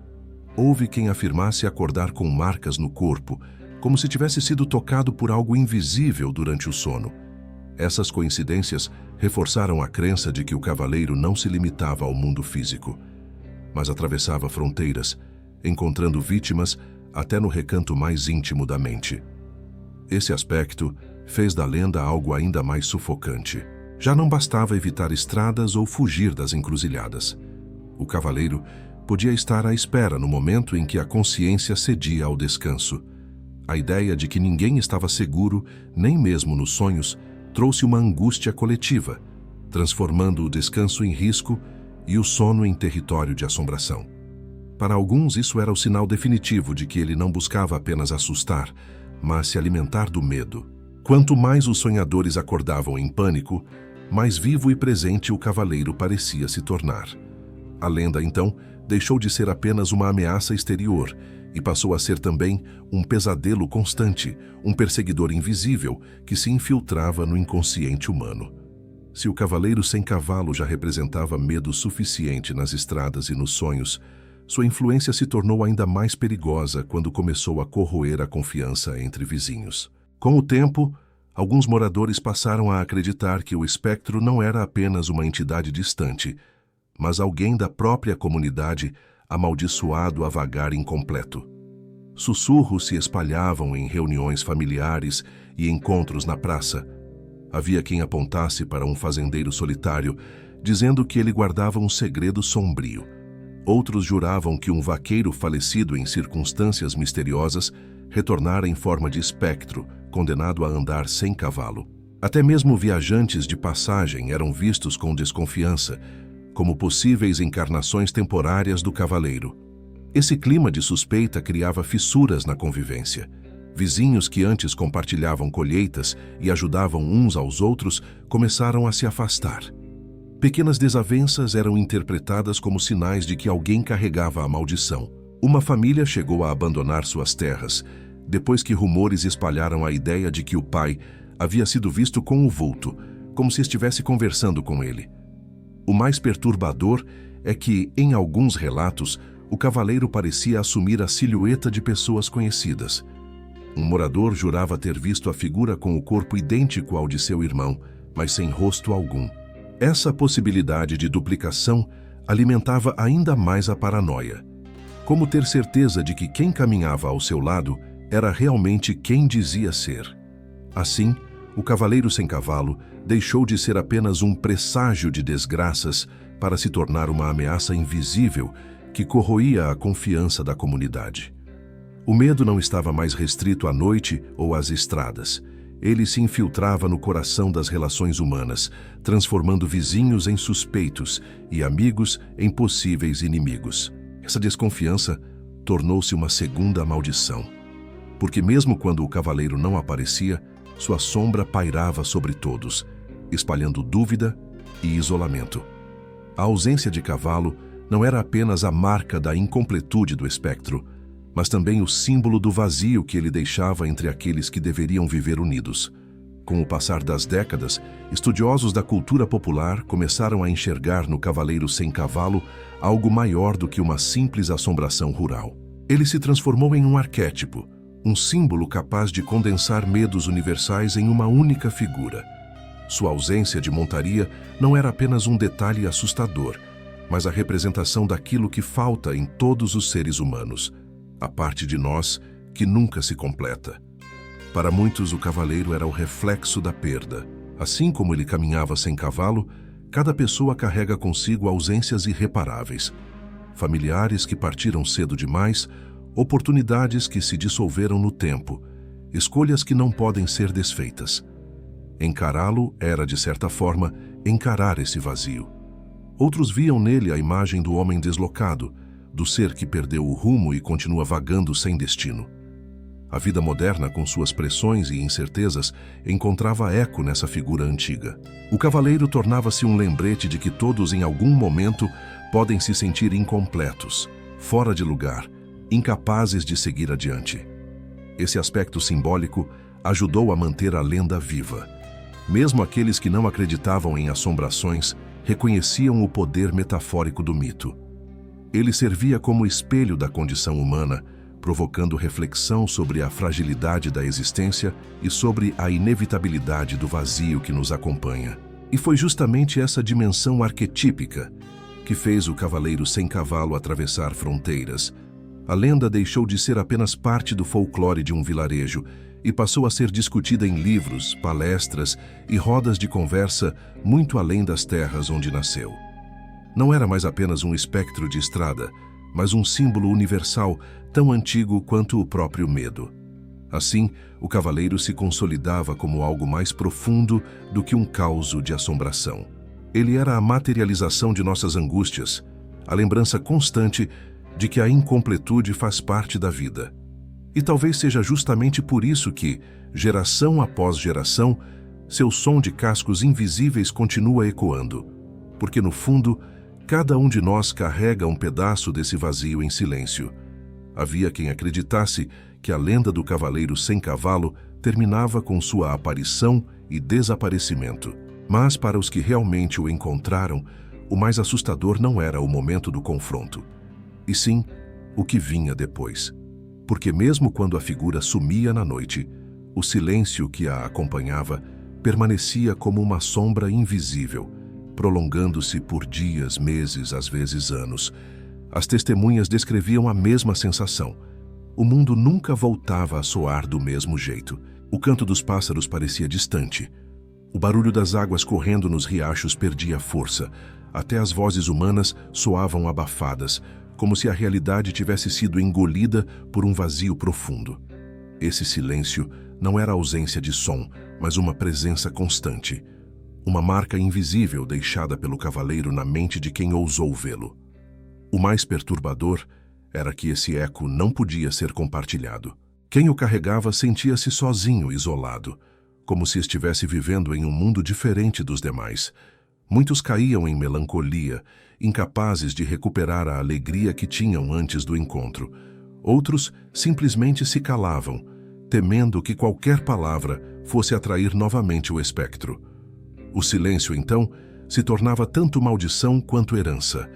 Houve quem afirmasse acordar com marcas no corpo, como se tivesse sido tocado por algo invisível durante o sono. Essas coincidências reforçaram a crença de que o cavaleiro não se limitava ao mundo físico, mas atravessava fronteiras, encontrando vítimas até no recanto mais íntimo da mente. Esse aspecto fez da lenda algo ainda mais sufocante. Já não bastava evitar estradas ou fugir das encruzilhadas. O cavaleiro podia estar à espera no momento em que a consciência cedia ao descanso. A ideia de que ninguém estava seguro, nem mesmo nos sonhos, trouxe uma angústia coletiva, transformando o descanso em risco e o sono em território de assombração. Para alguns, isso era o sinal definitivo de que ele não buscava apenas assustar, mas se alimentar do medo. Quanto mais os sonhadores acordavam em pânico, mais vivo e presente o cavaleiro parecia se tornar. A lenda, então, deixou de ser apenas uma ameaça exterior e passou a ser também um pesadelo constante, um perseguidor invisível que se infiltrava no inconsciente humano. Se o Cavaleiro Sem Cavalo já representava medo suficiente nas estradas e nos sonhos, sua influência se tornou ainda mais perigosa quando começou a corroer a confiança entre vizinhos. Com o tempo, alguns moradores passaram a acreditar que o espectro não era apenas uma entidade distante, mas alguém da própria comunidade amaldiçoado a vagar incompleto. Sussurros se espalhavam em reuniões familiares e encontros na praça. Havia quem apontasse para um fazendeiro solitário, dizendo que ele guardava um segredo sombrio. Outros juravam que um vaqueiro falecido em circunstâncias misteriosas retornara em forma de espectro, condenado a andar sem cavalo. Até mesmo viajantes de passagem eram vistos com desconfiança, como possíveis encarnações temporárias do cavaleiro. Esse clima de suspeita criava fissuras na convivência. Vizinhos que antes compartilhavam colheitas e ajudavam uns aos outros começaram a se afastar. Pequenas desavenças eram interpretadas como sinais de que alguém carregava a maldição. Uma família chegou a abandonar suas terras, depois que rumores espalharam a ideia de que o pai havia sido visto com o vulto, como se estivesse conversando com ele. O mais perturbador é que, em alguns relatos, o cavaleiro parecia assumir a silhueta de pessoas conhecidas. Um morador jurava ter visto a figura com o corpo idêntico ao de seu irmão, mas sem rosto algum. Essa possibilidade de duplicação alimentava ainda mais a paranoia. Como ter certeza de que quem caminhava ao seu lado era realmente quem dizia ser? Assim, o Cavaleiro Sem Cavalo deixou de ser apenas um presságio de desgraças para se tornar uma ameaça invisível que corroía a confiança da comunidade. O medo não estava mais restrito à noite ou às estradas. ele se infiltrava no coração das relações humanas, transformando vizinhos em suspeitos e amigos em possíveis inimigos. Essa desconfiança tornou-se uma segunda maldição, porque mesmo quando o cavaleiro não aparecia, sua sombra pairava sobre todos, espalhando dúvida e isolamento. A ausência de cavalo não era apenas a marca da incompletude do espectro, mas também o símbolo do vazio que ele deixava entre aqueles que deveriam viver unidos. Com o passar das décadas, estudiosos da cultura popular começaram a enxergar no cavaleiro sem cavalo algo maior do que uma simples assombração rural. Ele se transformou em um arquétipo, um símbolo capaz de condensar medos universais em uma única figura. Sua ausência de montaria não era apenas um detalhe assustador, mas a representação daquilo que falta em todos os seres humanos, a parte de nós que nunca se completa. Para muitos, o cavaleiro era o reflexo da perda. Assim como ele caminhava sem cavalo, cada pessoa carrega consigo ausências irreparáveis. Familiares que partiram cedo demais, oportunidades que se dissolveram no tempo, escolhas que não podem ser desfeitas. Encará-lo era, de certa forma, encarar esse vazio. Outros viam nele a imagem do homem deslocado, do ser que perdeu o rumo e continua vagando sem destino. A vida moderna, com suas pressões e incertezas, encontrava eco nessa figura antiga. O cavaleiro tornava-se um lembrete de que todos, em algum momento, podem se sentir incompletos, fora de lugar, incapazes de seguir adiante. Esse aspecto simbólico ajudou a manter a lenda viva. Mesmo aqueles que não acreditavam em assombrações reconheciam o poder metafórico do mito. Ele servia como espelho da condição humana, provocando reflexão sobre a fragilidade da existência e sobre a inevitabilidade do vazio que nos acompanha. E foi justamente essa dimensão arquetípica que fez o cavaleiro sem cavalo atravessar fronteiras. A lenda deixou de ser apenas parte do folclore de um vilarejo e passou a ser discutida em livros, palestras e rodas de conversa muito além das terras onde nasceu. Não era mais apenas um espectro de estrada, mas um símbolo universal tão antigo quanto o próprio medo. Assim, o cavaleiro se consolidava como algo mais profundo do que um causo de assombração. Ele era a materialização de nossas angústias, a lembrança constante de que a incompletude faz parte da vida. E talvez seja justamente por isso que, geração após geração, seu som de cascos invisíveis continua ecoando, porque no fundo, cada um de nós carrega um pedaço desse vazio em silêncio. Havia quem acreditasse que a lenda do cavaleiro sem cavalo terminava com sua aparição e desaparecimento. Mas para os que realmente o encontraram, o mais assustador não era o momento do confronto, e sim o que vinha depois. Porque mesmo quando a figura sumia na noite, o silêncio que a acompanhava permanecia como uma sombra invisível, prolongando-se por dias, meses, às vezes anos. As testemunhas descreviam a mesma sensação. O mundo nunca voltava a soar do mesmo jeito. O canto dos pássaros parecia distante. O barulho das águas correndo nos riachos perdia força. Até as vozes humanas soavam abafadas, como se a realidade tivesse sido engolida por um vazio profundo. Esse silêncio não era ausência de som, mas uma presença constante. Uma marca invisível deixada pelo cavaleiro na mente de quem ousou vê-lo. O mais perturbador era que esse eco não podia ser compartilhado. Quem o carregava sentia-se sozinho, isolado, como se estivesse vivendo em um mundo diferente dos demais. Muitos caíam em melancolia, incapazes de recuperar a alegria que tinham antes do encontro. Outros simplesmente se calavam, temendo que qualquer palavra fosse atrair novamente o espectro. O silêncio, então, se tornava tanto maldição quanto herança.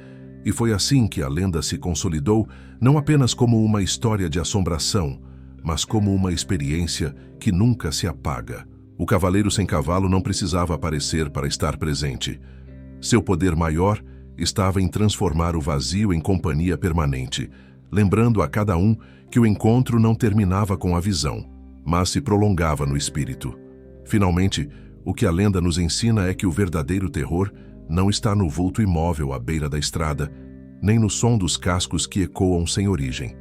E foi assim que a lenda se consolidou, não apenas como uma história de assombração, mas como uma experiência que nunca se apaga. O cavaleiro sem cavalo não precisava aparecer para estar presente. Seu poder maior estava em transformar o vazio em companhia permanente, lembrando a cada um que o encontro não terminava com a visão, mas se prolongava no espírito. Finalmente, o que a lenda nos ensina é que o verdadeiro terror não está no vulto imóvel à beira da estrada, nem no som dos cascos que ecoam sem origem.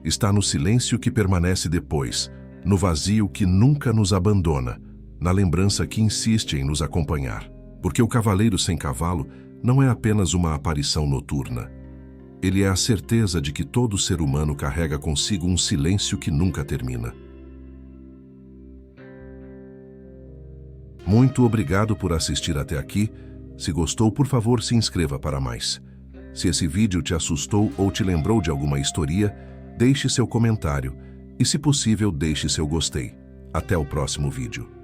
Está no silêncio que permanece depois, no vazio que nunca nos abandona, na lembrança que insiste em nos acompanhar. Porque o cavaleiro sem cavalo não é apenas uma aparição noturna. Ele é a certeza de que todo ser humano carrega consigo um silêncio que nunca termina. Muito obrigado por assistir até aqui. Se gostou, por favor, se inscreva para mais. Se esse vídeo te assustou ou te lembrou de alguma história, deixe seu comentário e, se possível, deixe seu gostei. Até o próximo vídeo.